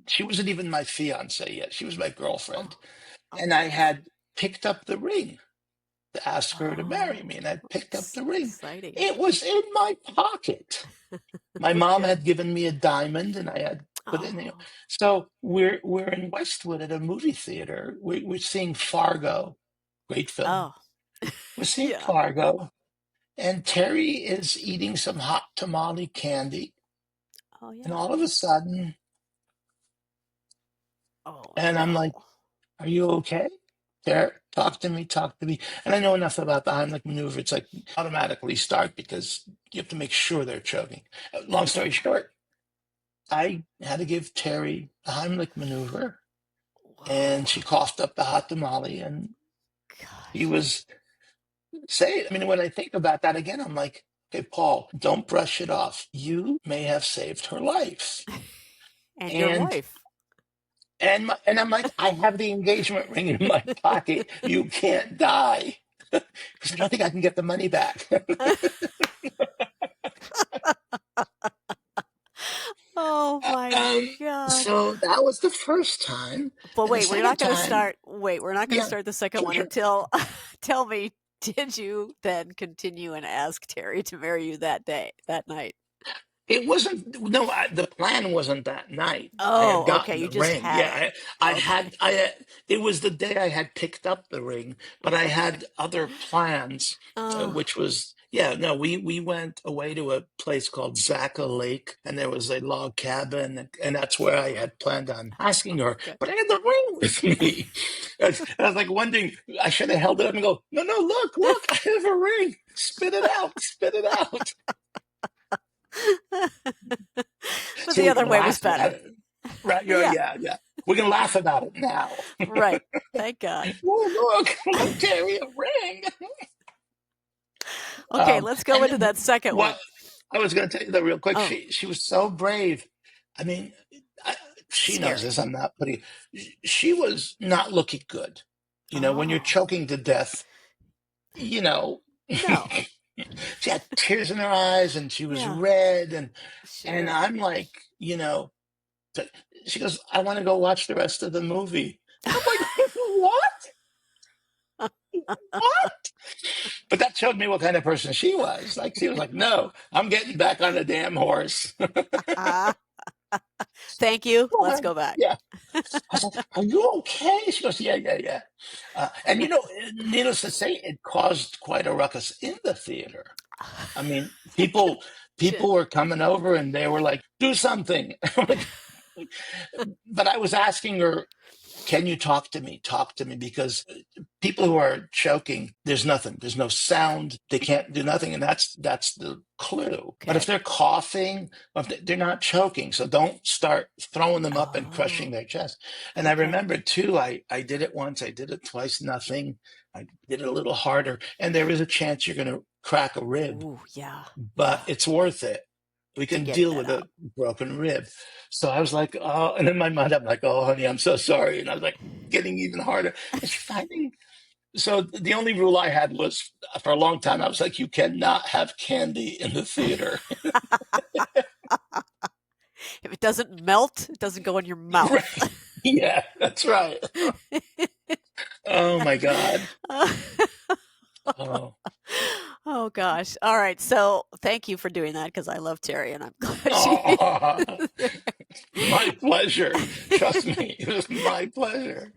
she wasn't even my fiance yet. She was my Oh, girlfriend, and I okay. had picked up the ring to ask her to marry Oh, me, and I picked up the ring. exciting. It was in my pocket. My mom Okay. had given me a diamond, and I had put it in. Oh, So we're in Westwood at a movie theater. We're seeing Fargo, great film. oh, We're seeing yeah. Fargo, and Terry is eating some hot tamale candy, Oh, and yeah. all of a sudden, Oh, and I'm like, no. "Are you okay?" There, talk to me, talk to me. And I know enough about the Heimlich maneuver. It's like automatically start because you have to make sure they're choking. Long story Okay. short, I had to give Terry the Heimlich maneuver, and Whoa. she coughed up the hot tamale, and he Gosh. was saying, I mean, when I think about that again, I'm like, okay, Paul, don't brush it off. You may have saved her life. And your And wife. and I'm like, I have the engagement ring in my pocket. You can't die. Because I don't think I can get the money back. Oh my um, God. so that was the first time. But And the wait, second time, we're not going to yeah, start the second sure, one sure. until tell me, did you then continue and ask Terry to marry you that night? It wasn't, no, the plan wasn't that night. I had Oh, okay. gotten You the just ring. had it. Yeah, I Okay. had, it was the day I had picked up the ring, but I Okay. had other plans, Oh, which was, yeah, no, we went away to a place called Zaka Lake, and there was a log cabin, and that's where I had planned on asking her, okay. but I had the ring with me. And I was like wondering, I should have held it up and go, no, no, look, I have a ring. Spit it out, spit it out. But So the we other can way was laugh at better. it. Right? Yeah, Yeah, yeah, yeah. We can laugh about it now. right. Thank God. Oh, look, Terry, a ring. Okay, let's go into And that second one. what I was going to tell you that real quick. Oh, She was so brave. I mean, I, she knows scary. this. I'm not putting. She was not looking good. You know, when you're Oh, choking to death, you know, no. she had tears in her eyes and she was Yeah, red, and sure. I'm like, you know, she goes, I want to go watch the rest of the movie. I'm like, what? What? But that showed me what kind of person she was. Like, she was like, no, I'm getting back on the damn horse. Thank you. Let's What? go back. Yeah. I was like, are you okay? She goes, yeah, yeah, yeah. And needless to say, it caused quite a ruckus in the theater. I mean, people were coming over and they were like, do something. I'm like, but I was asking her, can you talk to me? Talk to me, because people who are choking, there's nothing. There's no sound. They can't do nothing, and that's the clue. But if Okay. they're coughing, or if they're not choking, so don't start throwing them up and crushing Oh, their chest. And I okay. remember too, I did it once, I did it twice, nothing. I did it a little harder, and there is a chance you're going to crack a rib, Ooh, yeah. but Yeah. it's worth it. We To can get deal that with out. a broken rib. So I was like, oh, and in my mind, I'm like, oh, honey, I'm so sorry. And I was like, getting even harder. And she's finding. So the only rule I had was, for a long time, I was like, you cannot have candy in the theater. If it doesn't melt, it doesn't go in your mouth. Right. Yeah, that's right. Oh my God. Oh, Oh gosh. All right. So thank you for doing that because I love Terry and I'm glad she oh, my pleasure. Trust me, it was my pleasure.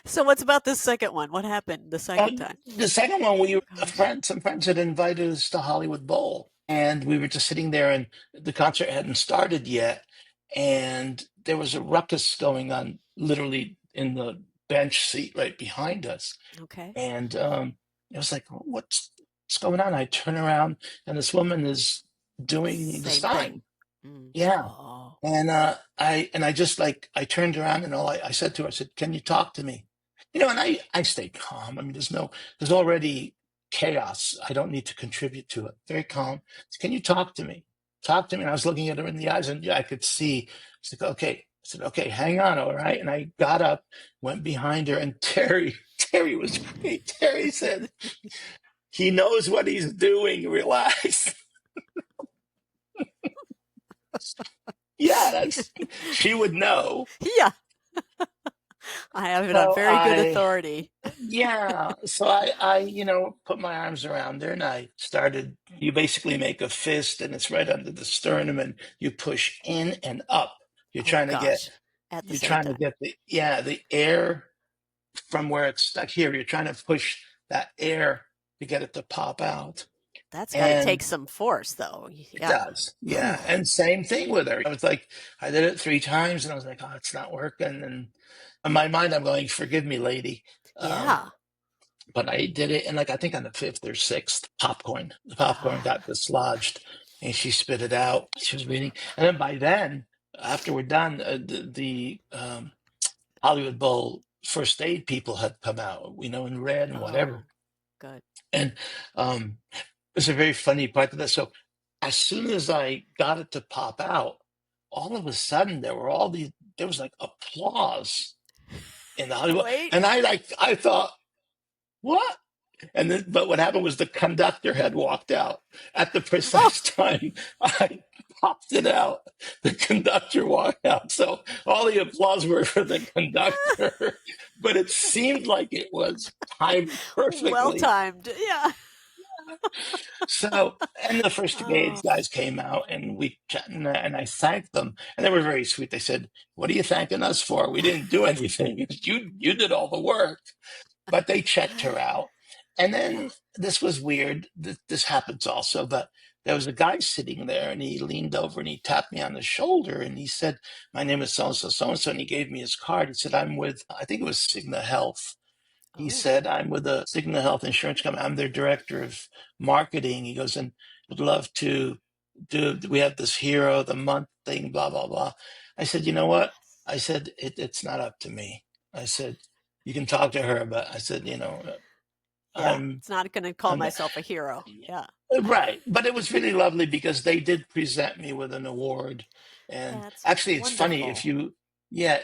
So what's about the second one? What happened the second time? The second one, we were Gosh. some friends had invited us to Hollywood Bowl, and we were just sitting there, and the concert hadn't started yet, and there was a ruckus going on, literally in the bench seat right behind us, Okay. and it was like, what's going on? I turn around, and this woman is doing the Same thing. sign. Mm. Yeah. Oh. And I just like I turned around and all I said to her, I said, can you talk to me? And I stayed calm. I mean, there's already chaos. I don't need to contribute to it. Very calm. I said, can you talk to me? Talk to me. And I was looking at her in the eyes, and yeah, I could see. I said, okay. I said, okay, hang on, all right. And I got up, went behind her, and Terry was great. Terry said, he knows what he's doing. Relax. Yeah, she would know. Yeah. I have it on So very good authority. I put my arms around her and I started. You basically make a fist and it's right under the sternum and you push in and up. You're Oh trying to get, gosh. At the you're same trying to time. get the air from where it's stuck here. You're trying to push that air to get it to pop out. That's got to And take some force though. it Yeah. does. Yeah. And same thing with her. I was like, I did it 3 times and I was like, oh, it's not working. And in my mind, I'm going, forgive me, lady. Um, Yeah. but I did it, and like I think on the fifth or sixth the popcorn got dislodged, and she spit it out. She was bleeding, and then by then, after we're done, the Hollywood Bowl first aid people had come out, in red and whatever, Oh, good. and it was a very funny part of this. So as soon as I got it to pop out, all of a sudden there was like applause in the Hollywood, Wait. and I thought, what? But what happened was the conductor had walked out at the Oh, precise time I popped it out. The conductor walked out, so all the applause were for the conductor. But it seemed like it was timed well perfectly. timed. Yeah. So, and the first two Oh, aides guys came out, and we chatted, and I thanked them, and they were very sweet. They said, "What are you thanking us for? We didn't do anything. You did all the work." But they checked her out. And yeah. then this was weird. This happens also, but there was a guy sitting there and he leaned over and he tapped me on the shoulder and he said, my name is so and so, so and so. And he gave me his card. He said, I'm with, I think it was Cigna Health. He Oh, said, I'm with a Cigna Health insurance company. I'm their director of marketing. He goes, and would love to we have this hero of the month thing, blah, blah, blah. I said, you know what? I said, it's not up to me. I said, you can talk to her, but I said, yeah. I'm, It's not going to call I'm myself a hero. Yeah. right. But it was really lovely because they did present me with an award. And That's actually, it's funny wonderful.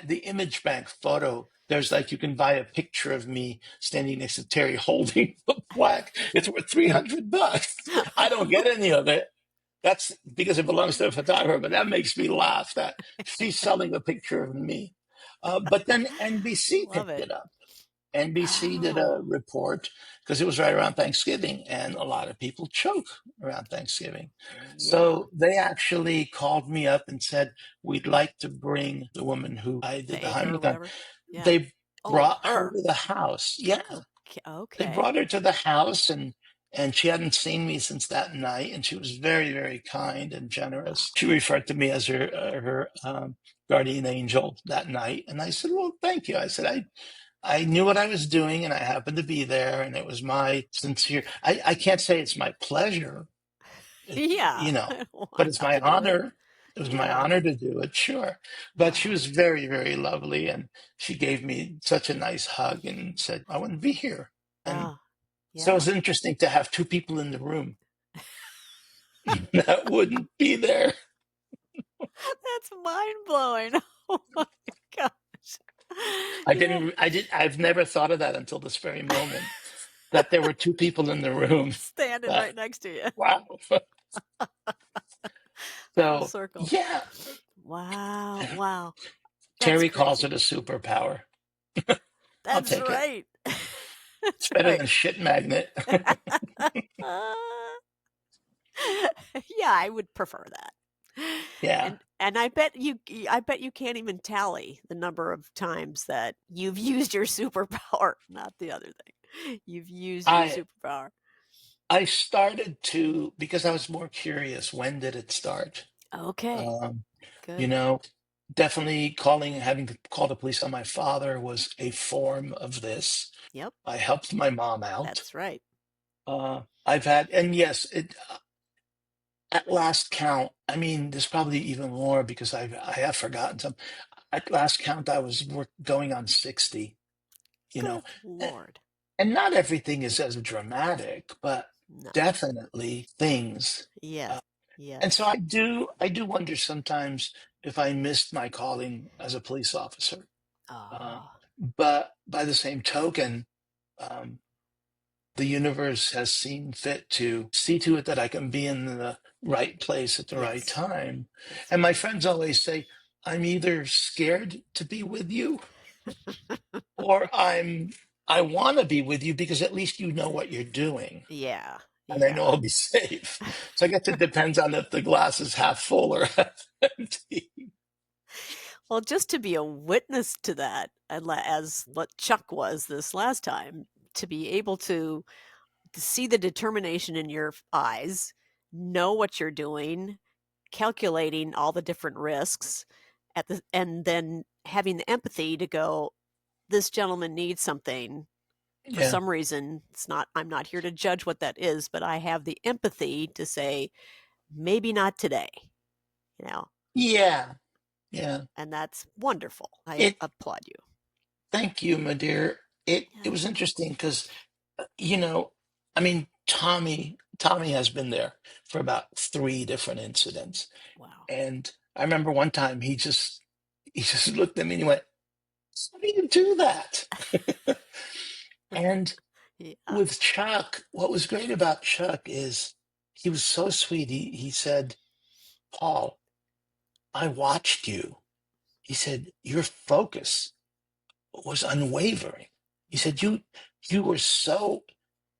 the Image Bank photo, there's like, you can buy a picture of me standing next to Terry holding the plaque. It's worth $300. I don't get any of it. That's because it belongs to a photographer, but that makes me laugh that she's selling a picture of me. But then NBC Love picked it. it up. NBC did a Oh, report because it was right around Thanksgiving, and a lot of people choke around Thanksgiving. yeah. So they actually called me up and said, "We'd like to bring the woman who I did the Fake her or Heimlich on." whatever. Yeah. They Oh, brought her her. to the house. Yeah, Okay. they Okay. brought her to the house, and she hadn't seen me since that night, and she was very, very kind and generous. Wow. She referred to me as her guardian angel that night, and I said, "Well, thank you." I said, I knew what I was doing, and I happened to be there, and it was my sincere. I can't say it's my pleasure, Yeah. I don't but want it's have my to do it. honor. It was my Yeah. honor to do it, sure. But she Wow. was very, very lovely, and she gave me such a nice hug and said, "I wouldn't be here." And Yeah. so Yeah. it's interesting to have two people in the room that wouldn't be there. That's mind blowing. Oh my gosh. Yeah. I've never thought of that until this very moment, that there were two people in the room. Standing That, right next to you. wow. Full So, circle. yeah, Wow. Wow. That's Terry calls crazy. it a superpower. I'll That's take it. right. It's That's better right. than shit magnet. Yeah, I would prefer that. Yeah. And I bet you can't even tally the number of times that you've used your superpower, not the other thing. You've used your I superpower. I started to, because I was more curious, when did it start? Okay, Um, you good. know, definitely having to call the police on my father was a form of this. Yep, I helped my mom out. that's right. I've had, and yes, at last count, I mean, there's probably even more because I have forgotten some. At last count, I was going on 60, you know, Good A- Lord. and not everything is as dramatic, but No. definitely things. Yes. And Yes. so I do wonder sometimes if I missed my calling as a police officer. Uh, Oh, but by the same token, um, the universe has seen fit to see to it that I can be in the right place at the right yes. time. That's And my right. friends always say, I'm either scared to be with you or I want to be with you because at least you know what you're doing. Yeah. And I know Yeah. I'll be safe. So I guess it depends on if the glass is half full or half empty. Well, just to be a witness to that, and as what Chuck was this last time, to be able to see the determination in your eyes, know what you're doing, calculating all the different risks and then having the empathy to go, this gentleman needs something for Yeah. some reason. I'm not here to judge what that is, but I have the empathy to say, maybe not today, you know, Yeah. Yeah. and that's wonderful. I It applaud you. Thank you, my dear. It Yeah. was interesting because you know, I mean, Tommy has been there for about three different incidents. Wow. And I remember one time he just looked at me and he went, "How do you do that?" And Yeah. with Chuck, what was great about Chuck is he was so sweet. He said, "Paul, I watched you." He said, "Your focus was unwavering." He said, "You were so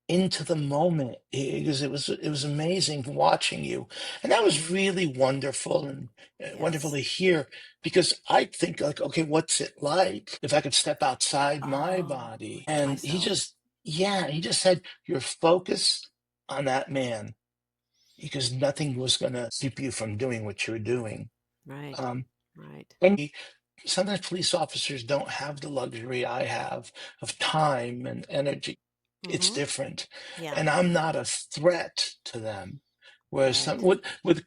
into the moment because it was amazing watching you." And that was really wonderful and wonderful Yes. to hear because I think like, okay, what's it like if I could step outside my Oh, body? And myself. he just said, "You're focused on that man because nothing was going to keep you from doing what you were doing." Right. um, Right. and sometimes police officers don't have the luxury I have of time and energy. It's Mm-hmm. different. Yeah. And I'm not a threat to them. Whereas Right.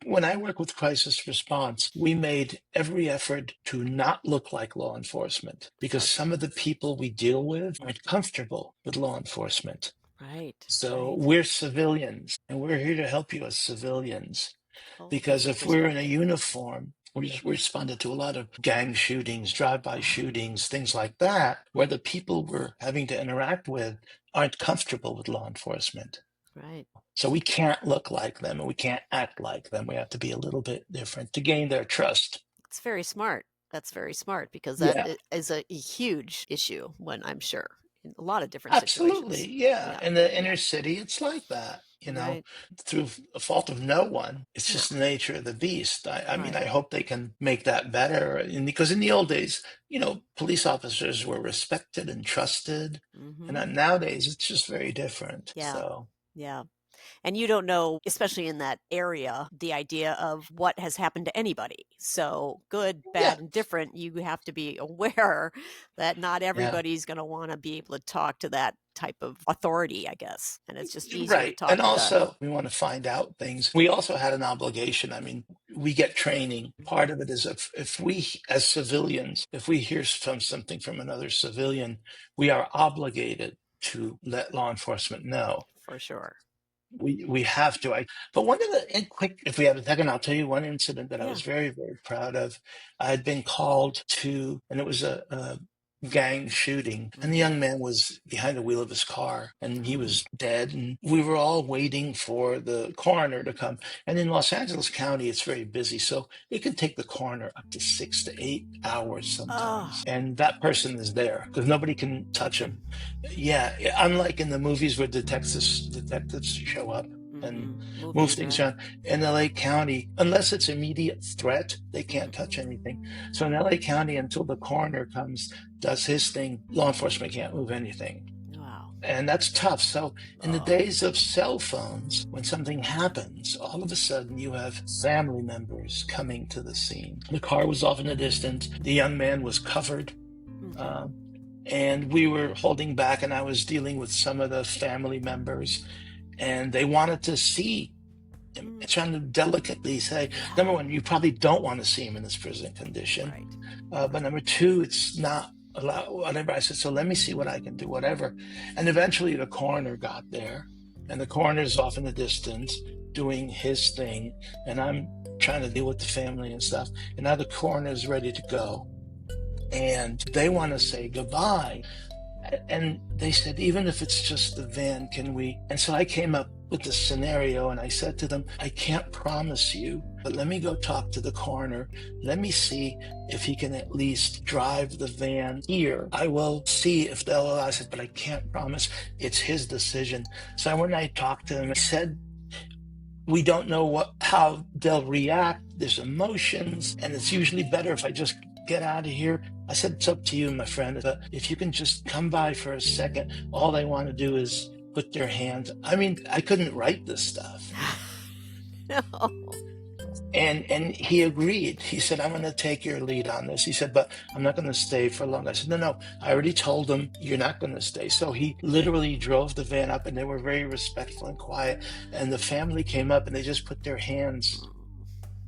when I work with crisis response, we made every effort to not look like law enforcement because Okay. some of the people we deal with aren't comfortable with law enforcement. Right. So Right. we're civilians and we're here to help you as civilians. Totally Because if we're in a respect it. uniform, we responded to a lot of gang shootings, drive-by shootings, things like that, where the people we're having to interact with aren't comfortable with law enforcement. Right. So we can't look like them and we can't act like them. We have to be a little bit different to gain their trust. It's very smart. That's very smart because that Yeah. is a huge issue when I'm sure. in a lot of different Absolutely, situations. yeah. Yeah. In the Yeah. inner city, it's like that, Right. through a fault of no one. It's Yeah. just the nature of the beast. I mean, Right. I hope they can make that better. And because in the old days, police officers were respected and trusted. And Mm-hmm. nowadays, it's just very different. Yeah. So, Yeah. And you don't know, especially in that area, the idea of what has happened to anybody. So good, yeah, bad, and different, you have to be aware that not yeah. everybody's going to want to be able to talk to that type of authority, I guess. And it's just easier to Right. And talk to the, also, we want to find out things. We also had an obligation. I mean, we get training. Part of it is if we, as civilians, if we hear from something from another civilian, we are obligated to let law enforcement know. for sure. We have to. But one of the and quick, if we have a second, I'll tell you one incident that I Yeah. was very, very proud of. I had been called to, and it was a gang shooting, and the Mm-hmm. young man was behind the wheel of his car, and he Oh. was dead. And we were all waiting for the coroner to come. And in Los Angeles County, it's very busy, so it can take the coroner up to 6 to 8 hours Oh. sometimes. And that person is there because nobody can touch him. Yeah, unlike in the movies where detectives show up and Mm-hmm. move Movies, things right? around. In LA County, unless it's immediate threat, they can't touch Mm-hmm. anything. So in LA County, until the coroner comes, does his thing, law enforcement can't move anything. Wow. And that's tough. So in the Oh. days of cell phones, when something happens, all of a sudden you have family members coming to the scene. The car was off in the distance. The young man was covered. Mm-hmm. Um, and we were holding back, and I was dealing with some of the family members, and they wanted to see him, trying to delicately say, number one, you probably don't want to see him in this present condition. Right. But number two, it's not allowed, whatever. I said, so let me see what I can do, whatever. And eventually the coroner got there, and the coroner's off in the distance doing his thing, and I'm trying to deal with the family and stuff. And now the coroner's ready to go, and they want to say goodbye. And they said, even if it's just the van, can we? And so I came up with this scenario, and I said to them, I can't promise you, but let me go talk to the coroner. Let me see if he can at least drive the van here. I will see if they'll allow. I said, but I can't promise. It's his decision. So when I talked to him, I said, we don't know how they'll react. There's emotions, and it's usually better if I just get out of here. I said, it's up to you, my friend. But if you can just come by for a second, all they want to do is put their hands. I mean, I couldn't write this stuff. No. And he agreed. He said, I'm going to take your lead on this. He said, but I'm not going to stay for long. I said, no, I already told him you're not going to stay. So he literally drove the van up, and they were very respectful and quiet. And the family came up, and they just put their hands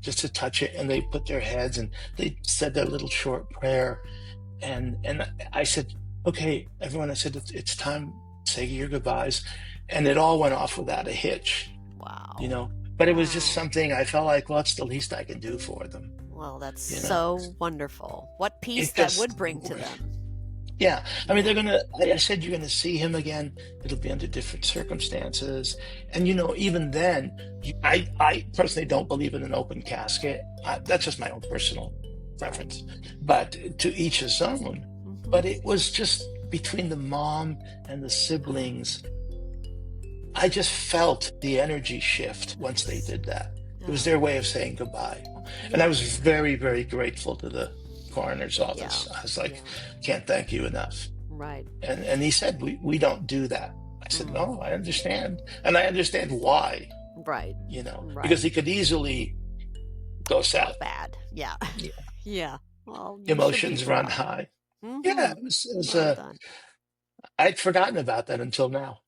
just to touch it, and they put their heads, and they said their little short prayer. And I said, okay, everyone, I said, it's time to say your goodbyes. And it all went off without a hitch, Wow. But it was just Wow. something I felt like, well, it's the least I can do for them. Well, that's You know, so wonderful. What peace it that just, would bring to them. yeah. I mean, I said, you're going to see him again. It'll be under different circumstances. And, even then, I personally don't believe in an open casket. That's just my own personal preference. But to each his own. Mm-hmm. But it was just between the mom and the siblings. I just felt the energy shift once they did that. It was their way of saying goodbye. And I was very, very grateful to the coroner's office. Yeah. I was like, can't thank you enough. Right. And he said, we don't do that. I said, no, I understand. And I understand why, Right. Right. because he could easily go south. Bad. Yeah. Yeah. Yeah. Well, Emotions run high. Mm-hmm. Yeah, it was Well done. I'd forgotten about that until now.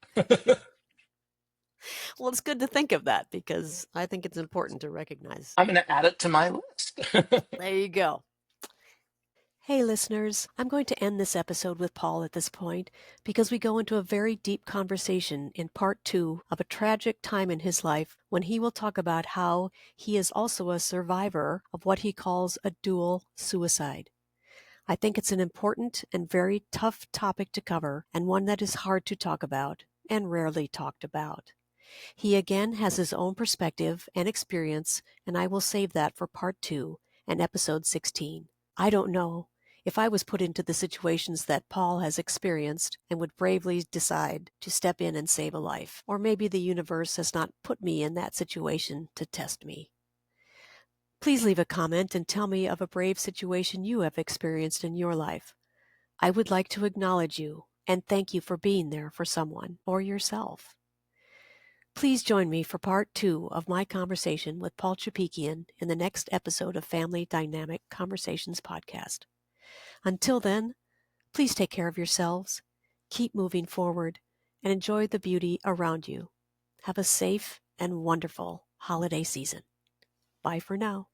Well, it's good to think of that because I think it's important to recognize. I'm going to add it to my list. There you go. Hey, listeners, I'm going to end this episode with Paul at this point because we go into a very deep conversation in part 2 of a tragic time in his life when he will talk about how he is also a survivor of what he calls a dual suicide. I think it's an important and very tough topic to cover and one that is hard to talk about and rarely talked about. He again has his own perspective and experience, and I will save that for part 2 and episode 16. I don't know If I was put into the situations that Paul has experienced and would bravely decide to step in and save a life, or maybe the universe has not put me in that situation to test me. Please leave a comment and tell me of a brave situation you have experienced in your life. I would like to acknowledge you and thank you for being there for someone or yourself. Please join me for part 2 of my conversation with Paul Chepikian in the next episode of Family Dynamic Conversations podcast. Until then, please take care of yourselves, keep moving forward, and enjoy the beauty around you. Have a safe and wonderful holiday season. Bye for now.